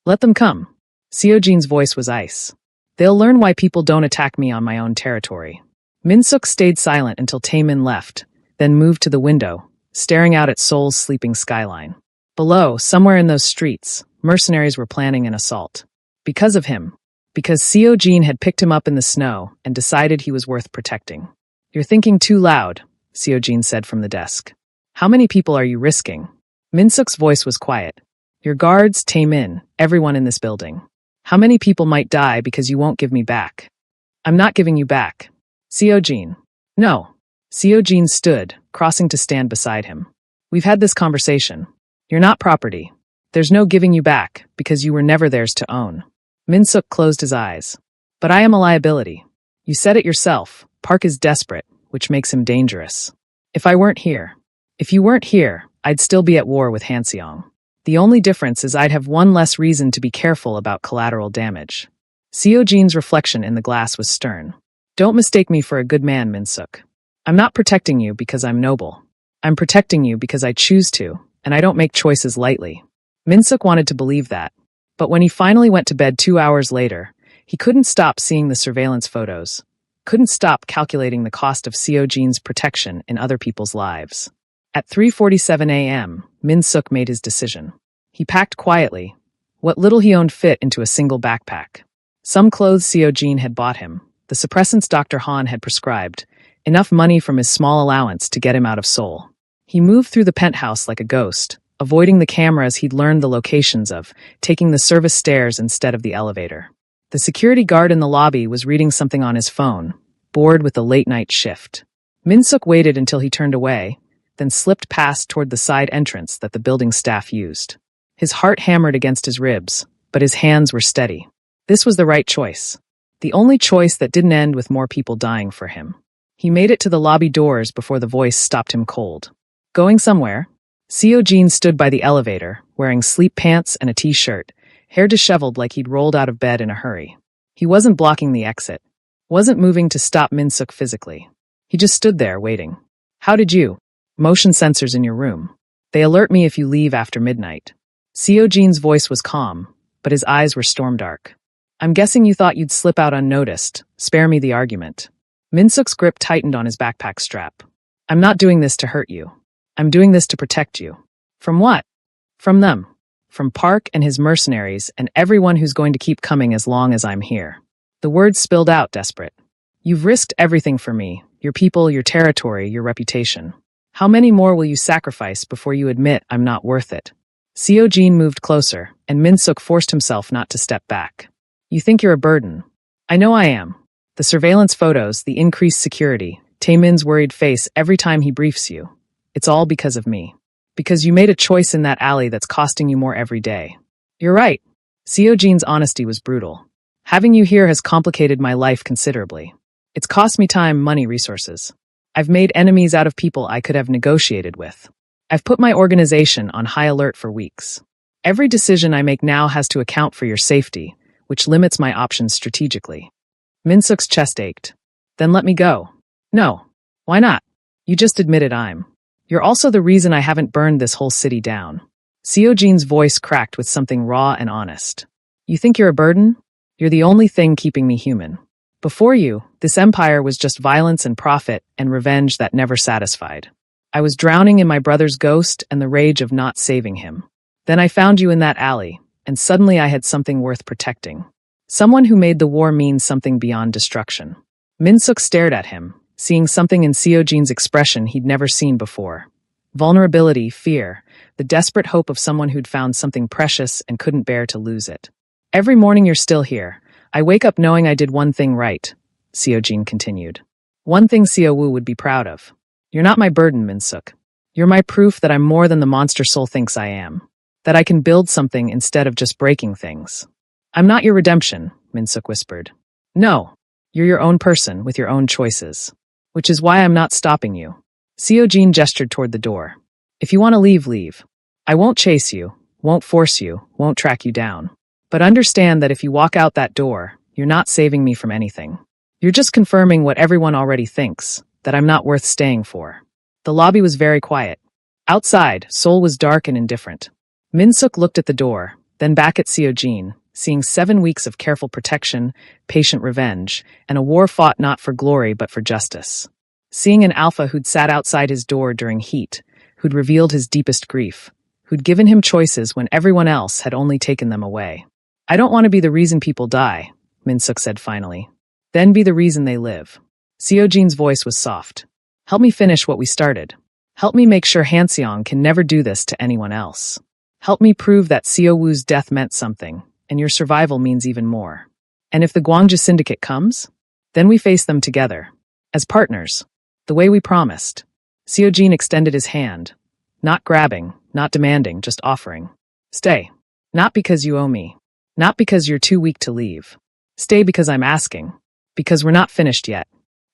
Let them come. Seo-jin's voice was ice. They'll learn why people don't attack me on my own territory. Min-suk stayed silent until Taemin left, then moved to the window, staring out at Seoul's sleeping skyline. Below, somewhere in those streets, mercenaries were planning an assault. Because of him. Because Seo-jin had picked him up in the snow and decided he was worth protecting. You're thinking too loud, Seo-jin said from the desk. How many people are you risking? Min-suk's voice was quiet. Your guards, Taemin, everyone in this building. How many people might die because you won't give me back? I'm not giving you back. Seo-jin. No. Seo-jin stood, crossing to stand beside him. We've had this conversation. You're not property. There's no giving you back, because you were never theirs to own. Min-suk closed his eyes. But I am a liability. You said it yourself. Park is desperate, which makes him dangerous. If you weren't here, I'd still be at war with Hanseong. The only difference is I'd have one less reason to be careful about collateral damage. Seo-jin's reflection in the glass was stern. Don't mistake me for a good man, Min-suk. I'm not protecting you because I'm noble. I'm protecting you because I choose to, and I don't make choices lightly. Min-suk wanted to believe that. But when he finally went to bed 2 hours later, he couldn't stop seeing the surveillance photos, couldn't stop calculating the cost of Seo-jin's protection in other people's lives. At 3:47 a.m., Min-suk made his decision. He packed quietly. What little he owned fit into a single backpack. Some clothes Seo-jin had bought him, the suppressants Dr. Han had prescribed, enough money from his small allowance to get him out of Seoul. He moved through the penthouse like a ghost, avoiding the cameras he'd learned the locations of, taking the service stairs instead of the elevator. The security guard in the lobby was reading something on his phone, bored with the late-night shift. Min-suk waited until he turned away, then slipped past toward the side entrance that the building staff used. His heart hammered against his ribs, but his hands were steady. This was the right choice. The only choice that didn't end with more people dying for him. He made it to the lobby doors before the voice stopped him cold. Going somewhere? Seo-jin stood by the elevator, wearing sleep pants and a t-shirt, hair disheveled like he'd rolled out of bed in a hurry. He wasn't blocking the exit. Wasn't moving to stop Min-suk physically. He just stood there, waiting. How did you? Motion sensors in your room. They alert me if you leave after midnight. Seo-jin's voice was calm, but his eyes were storm-dark. I'm guessing you thought you'd slip out unnoticed. Spare me the argument. Min-suk's grip tightened on his backpack strap. I'm not doing this to hurt you. I'm doing this to protect you. From what? From them. From Park and his mercenaries and everyone who's going to keep coming as long as I'm here. The words spilled out, desperate. You've risked everything for me, your people, your territory, your reputation. How many more will you sacrifice before you admit I'm not worth it? Seo-jin moved closer, and Min-suk forced himself not to step back. You think you're a burden. I know I am. The surveillance photos, the increased security, Taemin's worried face every time he briefs you. It's all because of me. Because you made a choice in that alley that's costing you more every day. You're right. Seojin's honesty was brutal. Having you here has complicated my life considerably. It's cost me time, money, resources. I've made enemies out of people I could have negotiated with. I've put my organization on high alert for weeks. Every decision I make now has to account for your safety, which limits my options strategically. Minsuk's chest ached. Then let me go. No. Why not? You just admitted You're also the reason I haven't burned this whole city down. Seojin's voice cracked with something raw and honest. You think you're a burden? You're the only thing keeping me human. Before you, this empire was just violence and profit and revenge that never satisfied. I was drowning in my brother's ghost and the rage of not saving him. Then I found you in that alley, and suddenly I had something worth protecting. Someone who made the war mean something beyond destruction. Minsuk stared at him, seeing something in Seojin's expression he'd never seen before. Vulnerability, fear, the desperate hope of someone who'd found something precious and couldn't bear to lose it. Every morning you're still here. I wake up knowing I did one thing right, Seojin continued. One thing Seowu would be proud of. You're not my burden, Minsuk. You're my proof that I'm more than the monster soul thinks I am. That I can build something instead of just breaking things. I'm not your redemption, Minsuk whispered. No, you're your own person with your own choices. Which is why I'm not stopping you. Seojin gestured toward the door. If you want to leave, leave. I won't chase you, won't force you, won't track you down. But understand that if you walk out that door, you're not saving me from anything. You're just confirming what everyone already thinks, that I'm not worth staying for. The lobby was very quiet. Outside, Seoul was dark and indifferent. Minsuk looked at the door, then back at Seojin, seeing 7 weeks of careful protection, patient revenge, and a war fought not for glory but for justice. Seeing an alpha who'd sat outside his door during heat, who'd revealed his deepest grief, who'd given him choices when everyone else had only taken them away. I don't want to be the reason people die, Minsuk said finally. Then be the reason they live. Seojin's voice was soft. Help me finish what we started. Help me make sure Hanseong can never do this to anyone else. Help me prove that Seowu's death meant something, and your survival means even more. And if the Gwangju Syndicate comes, then we face them together. As partners. The way we promised. Seojin extended his hand. Not grabbing, not demanding, just offering. Stay. Not because you owe me. Not because you're too weak to leave. Stay because I'm asking. Because we're not finished yet.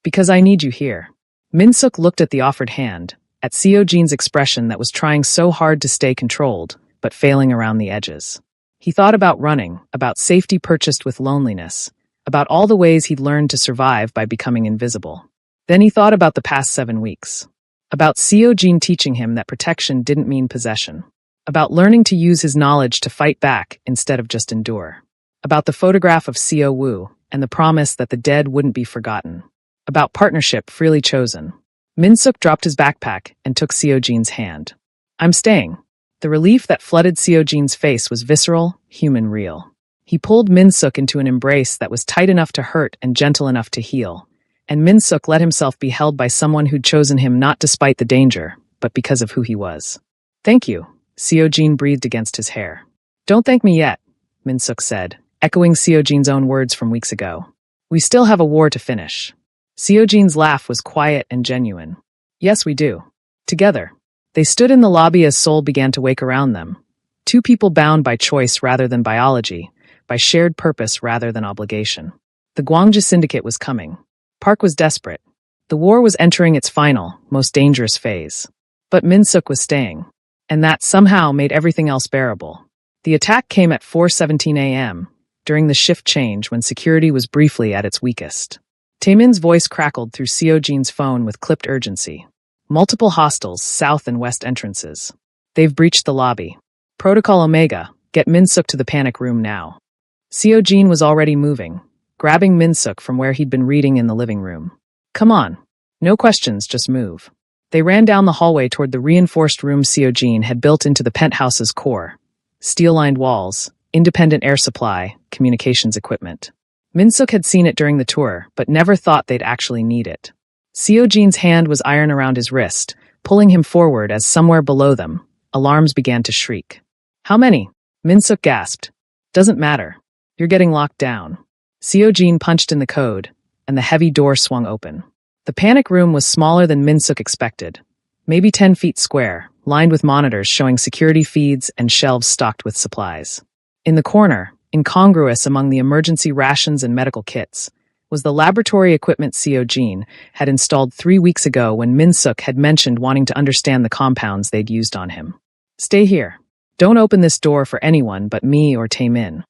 Because I need you here. Minsuk looked at the offered hand, at Seojin's expression that was trying so hard to stay controlled, but failing around the edges. He thought about running, about safety purchased with loneliness, about all the ways he'd learned to survive by becoming invisible. Then he thought about the past 7 weeks. About Seojin teaching him that protection didn't mean possession. About learning to use his knowledge to fight back instead of just endure. About the photograph of Seowu and the promise that the dead wouldn't be forgotten. About partnership freely chosen. Minsuk dropped his backpack and took Seojin's hand. I'm staying. The relief that flooded Seojin's face was visceral, human, real. He pulled Minsuk into an embrace that was tight enough to hurt and gentle enough to heal. And Minsuk let himself be held by someone who'd chosen him not despite the danger, but because of who he was. Thank you. Seojin breathed against his hair. Don't thank me yet, Minsuk said, echoing Seojin's own words from weeks ago. We still have a war to finish. Seojin's laugh was quiet and genuine. Yes, we do. Together. They stood in the lobby as Seoul began to wake around them. 2 people bound by choice rather than biology, by shared purpose rather than obligation. The Gwangju Syndicate was coming. Park was desperate. The war was entering its final, most dangerous phase. But Minsuk was staying. And that somehow made everything else bearable. The attack came at 4:17 a.m., during the shift change when security was briefly at its weakest. Taemin's voice crackled through Seojin's phone with clipped urgency. Multiple hostiles, south and west entrances. They've breached the lobby. Protocol Omega, get Minsuk to the panic room now. Seojin was already moving, grabbing Minsuk from where he'd been reading in the living room. Come on. No questions, just move. They ran down the hallway toward the reinforced room Seojin had built into the penthouse's core. Steel-lined walls, independent air supply, communications equipment. Minsuk had seen it during the tour, but never thought they'd actually need it. Seojin's hand was iron around his wrist, pulling him forward as somewhere below them, alarms began to shriek. How many? Minsuk gasped. Doesn't matter. You're getting locked down. Seojin punched in the code, and the heavy door swung open. The panic room was smaller than Minsuk expected, maybe 10 feet square, lined with monitors showing security feeds and shelves stocked with supplies. In the corner, incongruous among the emergency rations and medical kits, was the laboratory equipment Seo Jin had installed 3 weeks ago when Minsuk had mentioned wanting to understand the compounds they'd used on him. "Stay here. Don't open this door for anyone but me or Taemin."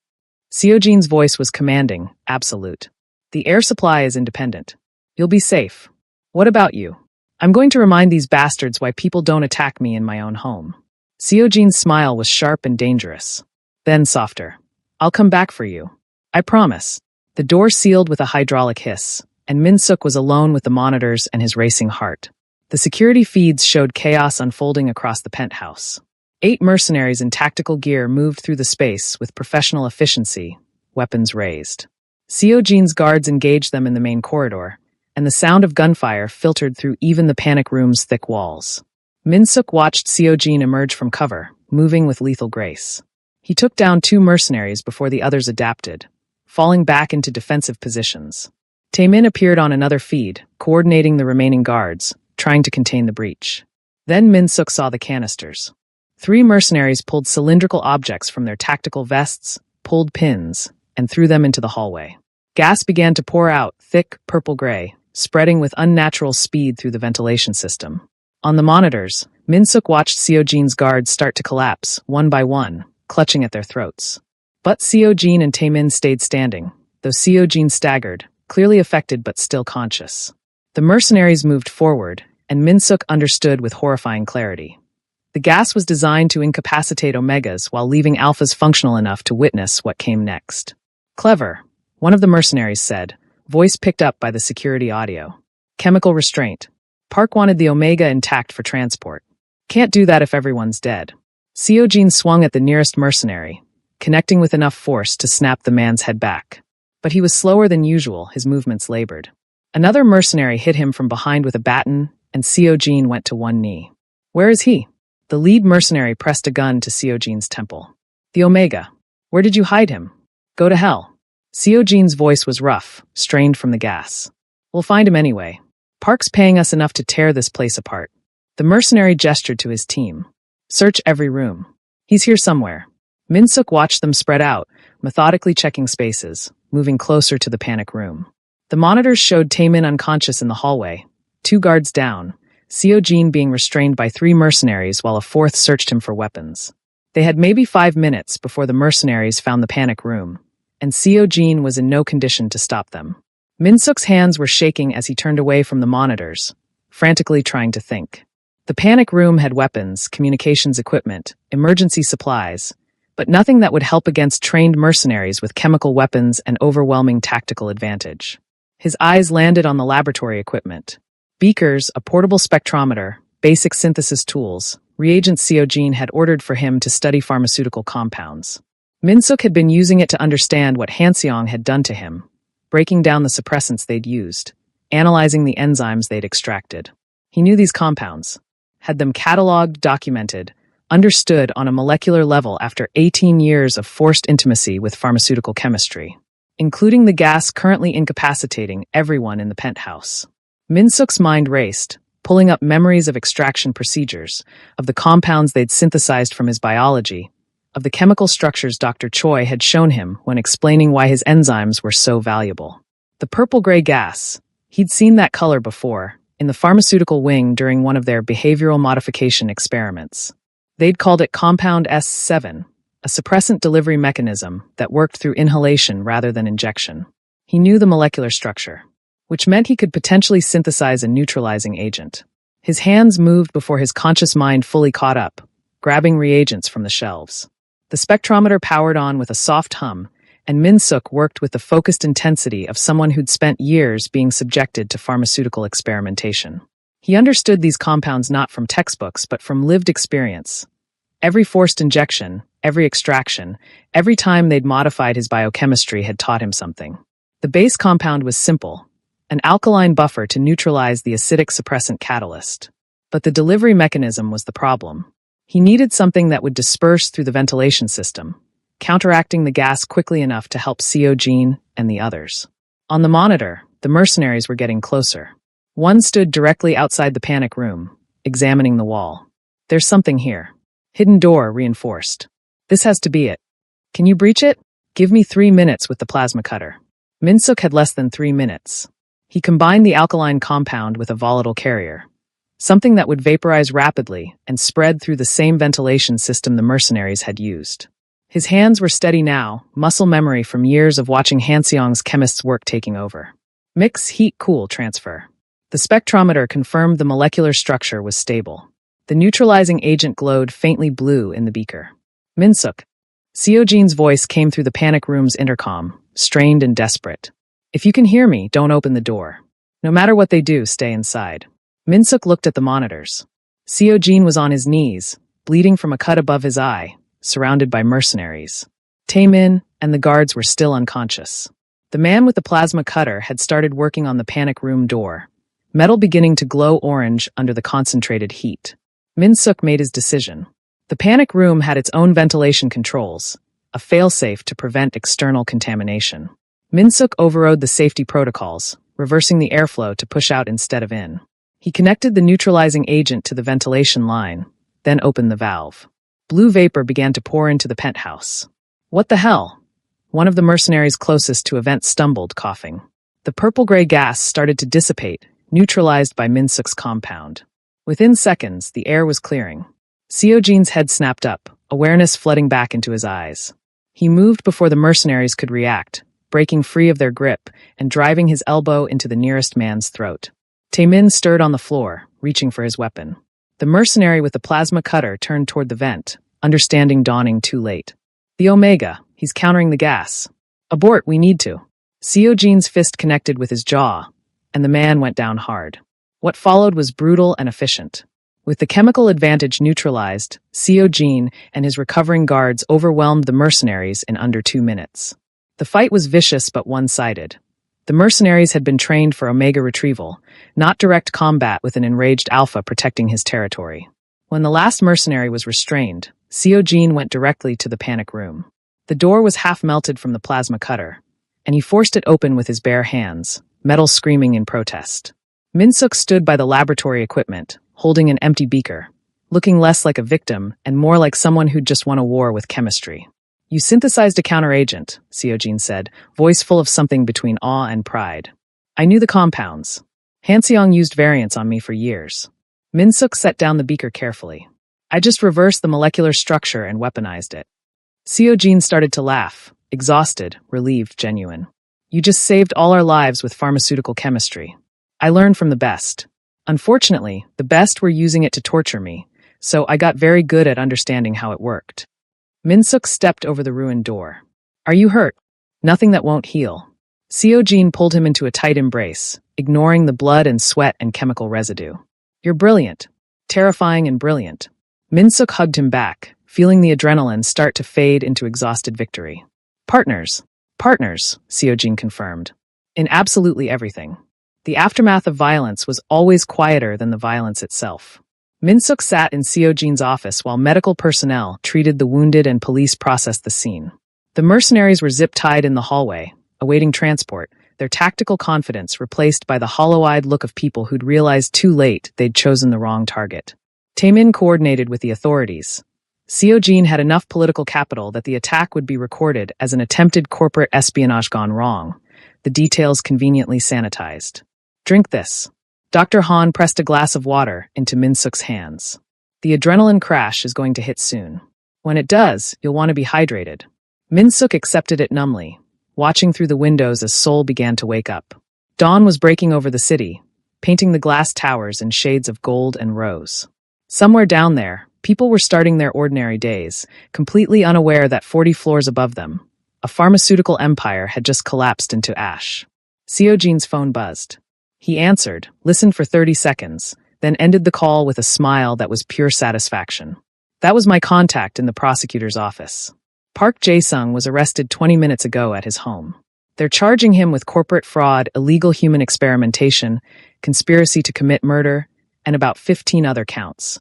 Seo Jin's voice was commanding, absolute. "The air supply is independent. You'll be safe. What about you? I'm going to remind these bastards why people don't attack me in my own home." Seo Jin's smile was sharp and dangerous. Then softer. "I'll come back for you. I promise." The door sealed with a hydraulic hiss, and Minsuk was alone with the monitors and his racing heart. The security feeds showed chaos unfolding across the penthouse. 8 mercenaries in tactical gear moved through the space with professional efficiency, weapons raised. Seo Jin's guards engaged them in the main corridor, and the sound of gunfire filtered through even the panic room's thick walls. Minsuk watched Seo Jin emerge from cover, moving with lethal grace. He took down 2 mercenaries before the others adapted, falling back into defensive positions. Taemin appeared on another feed, coordinating the remaining guards, trying to contain the breach. Then Minsuk saw the canisters. 3 mercenaries pulled cylindrical objects from their tactical vests, pulled pins, and threw them into the hallway. Gas began to pour out, thick, purple-gray, spreading with unnatural speed through the ventilation system. On the monitors, Minsuk watched Seo Jin's guards start to collapse, one by one, clutching at their throats. But Seo Jin and Taemin stayed standing, though Seo Jin staggered, clearly affected but still conscious. The mercenaries moved forward, and Minsuk understood with horrifying clarity. The gas was designed to incapacitate Omegas while leaving Alphas functional enough to witness what came next. "Clever," one of the mercenaries said, voice picked up by the security audio. "Chemical restraint. Park wanted the Omega intact for transport. Can't do that if everyone's dead." Seo Jin swung at the nearest mercenary, connecting with enough force to snap the man's head back. But he was slower than usual, his movements labored. Another mercenary hit him from behind with a baton, and Seo Jin went to one knee. "Where is he?" The lead mercenary pressed a gun to Seo Jin's temple. "The Omega. Where did you hide him?" "Go to hell." Seo Jin's voice was rough, strained from the gas. "We'll find him anyway. Park's paying us enough to tear this place apart." The mercenary gestured to his team. "Search every room. He's here somewhere." Minsuk watched them spread out, methodically checking spaces, moving closer to the panic room. The monitors showed Taemin unconscious in the hallway, 2 guards down, Seo Jin being restrained by 3 mercenaries while a 4th searched him for weapons. They had maybe 5 minutes before the mercenaries found the panic room, and Seo Jin was in no condition to stop them. Minsuk's hands were shaking as he turned away from the monitors, frantically trying to think. The panic room had weapons, communications equipment, emergency supplies, but nothing that would help against trained mercenaries with chemical weapons and overwhelming tactical advantage. His eyes landed on the laboratory equipment. Beakers, a portable spectrometer, basic synthesis tools, reagents Seo Jin had ordered for him to study pharmaceutical compounds. Minsuk had been using it to understand what Hanseong had done to him, breaking down the suppressants they'd used, analyzing the enzymes they'd extracted. He knew these compounds, had them cataloged, documented, understood on a molecular level after 18 years of forced intimacy with pharmaceutical chemistry, including the gas currently incapacitating everyone in the penthouse. Minsuk's mind raced, pulling up memories of extraction procedures, of the compounds they'd synthesized from his biology, of the chemical structures Dr. Choi had shown him when explaining why his enzymes were so valuable. The purple-gray gas, he'd seen that color before, in the pharmaceutical wing during one of their behavioral modification experiments. They'd called it Compound S7, a suppressant delivery mechanism that worked through inhalation rather than injection. He knew the molecular structure, which meant he could potentially synthesize a neutralizing agent. His hands moved before his conscious mind fully caught up, grabbing reagents from the shelves. The spectrometer powered on with a soft hum, and Minsuk worked with the focused intensity of someone who'd spent years being subjected to pharmaceutical experimentation. He understood these compounds not from textbooks but from lived experience. Every forced injection, every extraction, every time they'd modified his biochemistry had taught him something. The base compound was simple, an alkaline buffer to neutralize the acidic suppressant catalyst. But the delivery mechanism was the problem. He needed something that would disperse through the ventilation system, counteracting the gas quickly enough to help Seo Jin and the others. On the monitor, the mercenaries were getting closer. One stood directly outside the panic room, examining the wall. There's something here. Hidden door reinforced. This has to be it. Can you breach it? Give me 3 minutes with the plasma cutter. Minsuk had less than 3 minutes. He combined the alkaline compound with a volatile carrier, something that would vaporize rapidly and spread through the same ventilation system the mercenaries had used. His hands were steady now, muscle memory from years of watching Hanseong's chemist's work taking over. Mix, heat, cool, transfer. The spectrometer confirmed the molecular structure was stable. The neutralizing agent glowed faintly blue in the beaker. Minsuk. Seojin's voice came through the panic room's intercom, strained and desperate. If you can hear me, don't open the door. No matter what they do, stay inside. Minsuk looked at the monitors. Seojin was on his knees, bleeding from a cut above his eye, surrounded by mercenaries. Taemin and the guards were still unconscious. The man with the plasma cutter had started working on the panic room door, metal beginning to glow orange under the concentrated heat. Minsuk made his decision. The panic room had its own ventilation controls, a failsafe to prevent external contamination. Minsuk overrode the safety protocols, reversing the airflow to push out instead of in. He connected the neutralizing agent to the ventilation line, then opened the valve. Blue vapor began to pour into the penthouse. What the hell? One of the mercenaries closest to event stumbled, coughing. The purple-gray gas started to dissipate, neutralized by Minsuk's compound. Within seconds, the air was clearing. Seojin's head snapped up, awareness flooding back into his eyes. He moved before the mercenaries could react, breaking free of their grip and driving his elbow into the nearest man's throat. Taemin stirred on the floor, reaching for his weapon. The mercenary with the plasma cutter turned toward the vent, understanding dawning too late. The Omega, he's countering the gas. Abort, we need to. Seojin's fist connected with his jaw, and the man went down hard. What followed was brutal and efficient. With the chemical advantage neutralized, Seojin and his recovering guards overwhelmed the mercenaries in under 2 minutes. The fight was vicious but one-sided. The mercenaries had been trained for Omega retrieval, not direct combat with an enraged Alpha protecting his territory. When the last mercenary was restrained, Seojin went directly to the panic room. The door was half melted from the plasma cutter, and he forced it open with his bare hands, metal screaming in protest. Minsuk stood by the laboratory equipment, holding an empty beaker, looking less like a victim and more like someone who'd just won a war with chemistry. You synthesized a counteragent, Seojin said, voice full of something between awe and pride. I knew the compounds. Hanseong used variants on me for years. Minsuk set down the beaker carefully. I just reversed the molecular structure and weaponized it. Seojin started to laugh, exhausted, relieved, genuine. You just saved all our lives with pharmaceutical chemistry. I learned from the best. Unfortunately, the best were using it to torture me, so I got very good at understanding how it worked. Minsuk stepped over the ruined door. Are you hurt? Nothing that won't heal. Seojin pulled him into a tight embrace, ignoring the blood and sweat and chemical residue. You're brilliant. Terrifying and brilliant. Minsuk hugged him back, feeling the adrenaline start to fade into exhausted victory. Partners. Partners, Seojin confirmed. In absolutely everything. The aftermath of violence was always quieter than the violence itself. Minsuk sat in Seojin's office while medical personnel treated the wounded and police processed the scene. The mercenaries were zip-tied in the hallway, awaiting transport, their tactical confidence replaced by the hollow-eyed look of people who'd realized too late they'd chosen the wrong target. Taemin coordinated with the authorities. Seojin had enough political capital that the attack would be recorded as an attempted corporate espionage gone wrong, the details conveniently sanitized. Drink this. Dr. Han pressed a glass of water into Minsuk's hands. The adrenaline crash is going to hit soon. When it does, you'll want to be hydrated. Minsuk accepted it numbly, watching through the windows as Seoul began to wake up. Dawn was breaking over the city, painting the glass towers in shades of gold and rose. Somewhere down there, people were starting their ordinary days, completely unaware that 40 floors above them, a pharmaceutical empire had just collapsed into ash. Seojin's phone buzzed. He answered, listened for 30 seconds, then ended the call with a smile that was pure satisfaction. That was my contact in the prosecutor's office. Park Jae-sung was arrested 20 minutes ago at his home. They're charging him with corporate fraud, illegal human experimentation, conspiracy to commit murder, and about 15 other counts.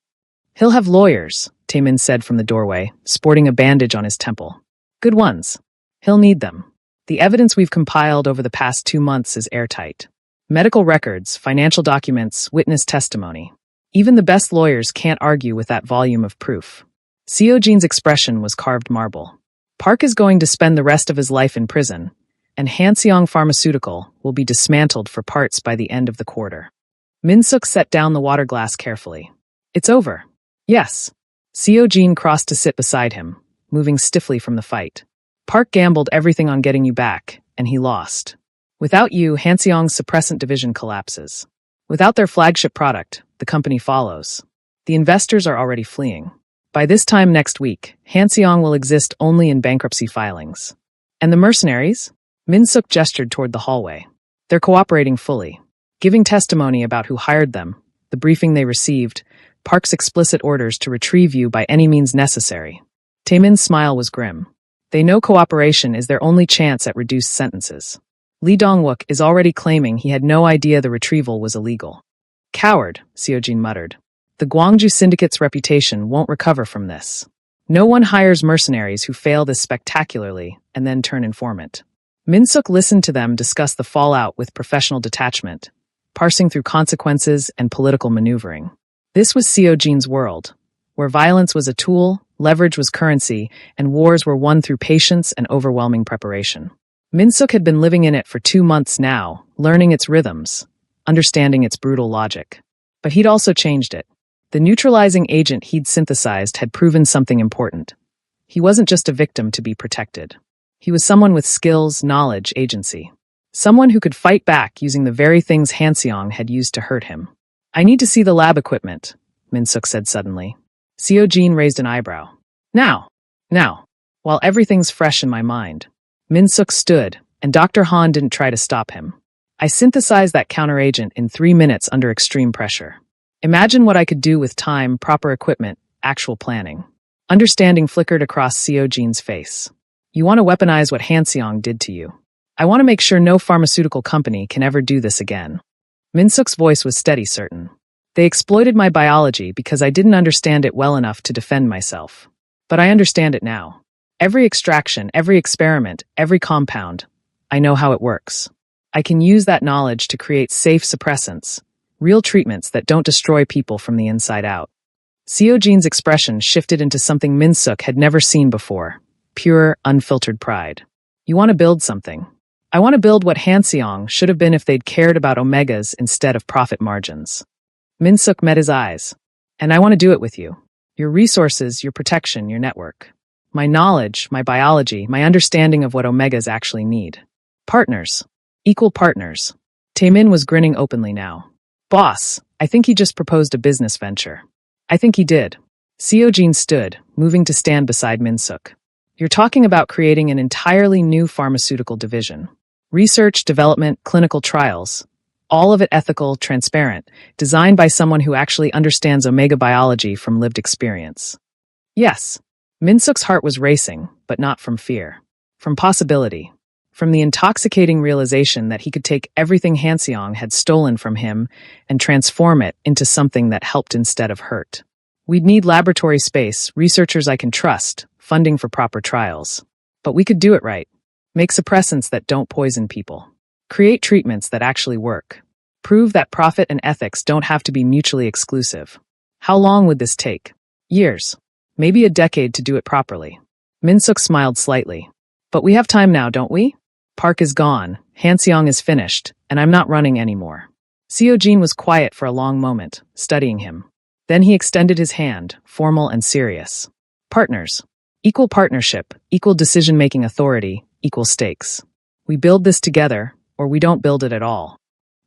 He'll have lawyers, Taemin said from the doorway, sporting a bandage on his temple. Good ones. He'll need them. The evidence we've compiled over the past 2 months is airtight. Medical records, financial documents, witness testimony. Even the best lawyers can't argue with that volume of proof. Seo Jin's expression was carved marble. Park is going to spend the rest of his life in prison, and Hanseong Pharmaceutical will be dismantled for parts by the end of the quarter. Min-suk set down the water glass carefully. It's over. Yes. Seo Jin crossed to sit beside him, moving stiffly from the fight. Park gambled everything on getting you back, and he lost. Without you, Hanseong's suppressant division collapses. Without their flagship product, the company follows. The investors are already fleeing. By this time next week, Hanseong will exist only in bankruptcy filings. And the mercenaries? Min-suk gestured toward the hallway. They're cooperating fully, giving testimony about who hired them, the briefing they received, Park's explicit orders to retrieve you by any means necessary. Taemin's smile was grim. They know cooperation is their only chance at reduced sentences. Lee Dong-wook is already claiming he had no idea the retrieval was illegal. Coward, Seo Jin muttered. The Gwangju Syndicate's reputation won't recover from this. No one hires mercenaries who fail this spectacularly and then turn informant. Min-suk listened to them discuss the fallout with professional detachment, parsing through consequences and political maneuvering. This was Seo Jin's world, where violence was a tool, leverage was currency, and wars were won through patience and overwhelming preparation. Min-suk had been living in it for 2 months now, learning its rhythms, understanding its brutal logic. But he'd also changed it. The neutralizing agent he'd synthesized had proven something important. He wasn't just a victim to be protected. He was someone with skills, knowledge, agency. Someone who could fight back using the very things Hanseong had used to hurt him. I need to see the lab equipment, Min-suk said suddenly. Seo Jin raised an eyebrow. Now, while everything's fresh in my mind. Min-suk stood, and Dr. Han didn't try to stop him. I synthesized that counteragent in 3 minutes under extreme pressure. Imagine what I could do with time, proper equipment, actual planning. Understanding flickered across Seo Jin's face. You want to weaponize what Hanseong did to you. I want to make sure no pharmaceutical company can ever do this again. Min-suk's voice was steady, certain. They exploited my biology because I didn't understand it well enough to defend myself. But I understand it now. Every extraction, every experiment, every compound, I know how it works. I can use that knowledge to create safe suppressants, real treatments that don't destroy people from the inside out. Seo Jin's expression shifted into something Min-suk had never seen before, pure, unfiltered pride. You want to build something. I want to build what Hanseong should have been if they'd cared about omegas instead of profit margins. Min-suk met his eyes. And I want to do it with you. Your resources, your protection, your network. My knowledge, my biology, my understanding of what omegas actually need. Partners. Equal partners. Taemin was grinning openly now. Boss, I think he just proposed a business venture. I think he did. Seo Jin stood, moving to stand beside Min-suk. You're talking about creating an entirely new pharmaceutical division. Research, development, clinical trials. All of it ethical, transparent, designed by someone who actually understands omega biology from lived experience. Yes. Min-suk's heart was racing, but not from fear. From possibility. From the intoxicating realization that he could take everything Hanseong had stolen from him and transform it into something that helped instead of hurt. We'd need laboratory space, researchers I can trust, funding for proper trials. But we could do it right. Make suppressants that don't poison people. Create treatments that actually work. Prove that profit and ethics don't have to be mutually exclusive. How long would this take? Years. Maybe a decade to do it properly. Min-suk smiled slightly. But we have time now, don't we? Park is gone, Hanseong is finished, and I'm not running anymore. Seo Jin was quiet for a long moment, studying him. Then he extended his hand, formal and serious. Partners. Equal partnership, equal decision-making authority, equal stakes. We build this together, or we don't build it at all.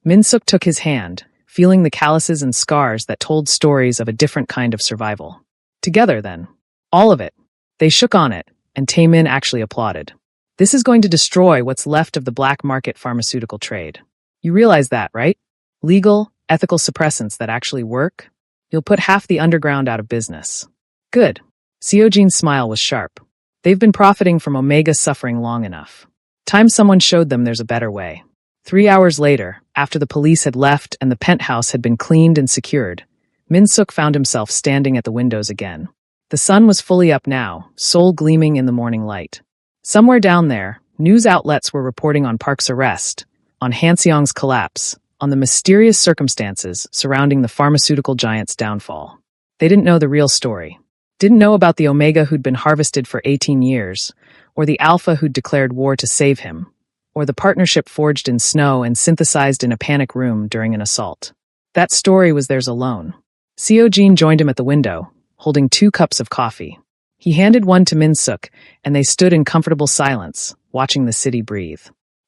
Min-suk took his hand, feeling the calluses and scars that told stories of a different kind of survival. Together, then. All of it. They shook on it, and Taemin actually applauded. This is going to destroy what's left of the black market pharmaceutical trade. You realize that, right? Legal, ethical suppressants that actually work? You'll put half the underground out of business. Good. Seo Jin's smile was sharp. They've been profiting from Omega suffering long enough. Time someone showed them there's a better way. 3 hours later, after the police had left and the penthouse had been cleaned and secured, Min-suk found himself standing at the windows again. The sun was fully up now, soul gleaming in the morning light. Somewhere down there, news outlets were reporting on Park's arrest, on Hanseong's collapse, on the mysterious circumstances surrounding the pharmaceutical giant's downfall. They didn't know the real story. Didn't know about the Omega who'd been harvested for 18 years, or the Alpha who'd declared war to save him, or the partnership forged in snow and synthesized in a panic room during an assault. That story was theirs alone. Seojin joined him at the window, holding 2 cups of coffee. He handed one to Min-suk, and they stood in comfortable silence, watching the city breathe.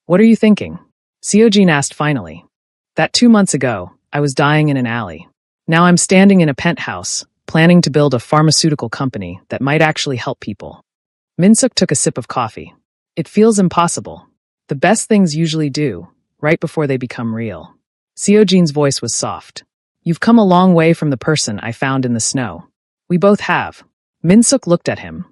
"What are you thinking?" Seojin asked finally. "That 2 months ago, I was dying in an alley. Now I'm standing in a penthouse, planning to build a pharmaceutical company that might actually help people." Min-suk took a sip of coffee. "It feels impossible. The best things usually do, right before they become real." Seojin's voice was soft. "You've come a long way from the person I found in the snow." "We both have." Min-suk looked at him.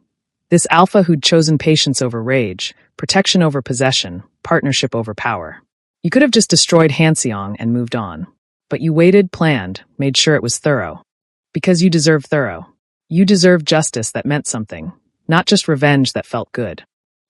This Alpha who'd chosen patience over rage, protection over possession, partnership over power. You could have just destroyed Hanseong and moved on. But you waited, planned, made sure it was thorough. Because you deserve thorough. You deserve justice that meant something, not just revenge that felt good.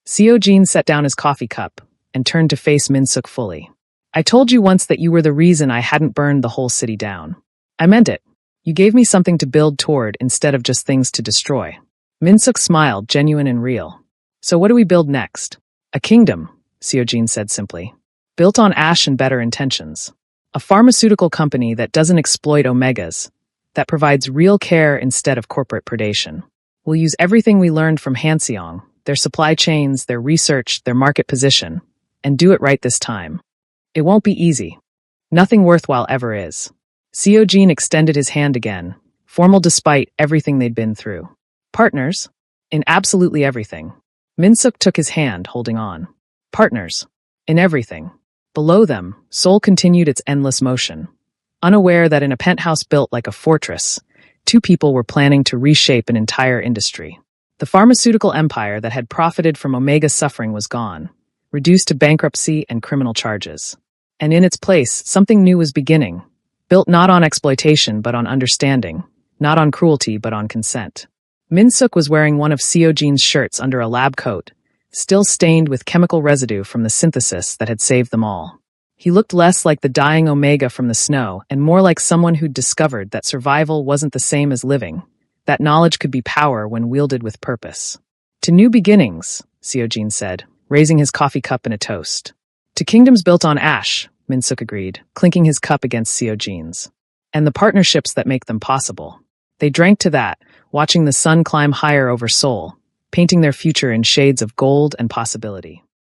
Seojin set down his coffee cup and turned to face Min-suk fully. "I told you once that you were the reason I hadn't burned the whole city down. I meant it. You gave me something to build toward instead of just things to destroy." Min-suk smiled, genuine and real. "So what do we build next?" "A kingdom," Seojin said simply. "Built on ash and better intentions. A pharmaceutical company that doesn't exploit omegas, that provides real care instead of corporate predation. We'll use everything we learned from Hanseong, their supply chains, their research, their market position, and do it right this time. It won't be easy. Nothing worthwhile ever is." Seojin extended his hand again, formal despite everything they'd been through. "Partners? In absolutely everything." Min-suk took his hand, holding on. "Partners. In everything." Below them, Seoul continued its endless motion. Unaware that in a penthouse built like a fortress, 2 people were planning to reshape an entire industry. The pharmaceutical empire that had profited from Omega's suffering was gone, reduced to bankruptcy and criminal charges. And in its place, something new was beginning, built not on exploitation but on understanding, not on cruelty but on consent. Min-suk was wearing one of Seojin's shirts under a lab coat, still stained with chemical residue from the synthesis that had saved them all. He looked less like the dying Omega from the snow and more like someone who'd discovered that survival wasn't the same as living, that knowledge could be power when wielded with purpose. "To new beginnings," Seojin said, raising his coffee cup in a toast. "To kingdoms built on ash," Min-suk agreed, clinking his cup against Seojin's. "And the partnerships that make them possible." They drank to that, watching the sun climb higher over Seoul, painting their future in shades of gold and possibility.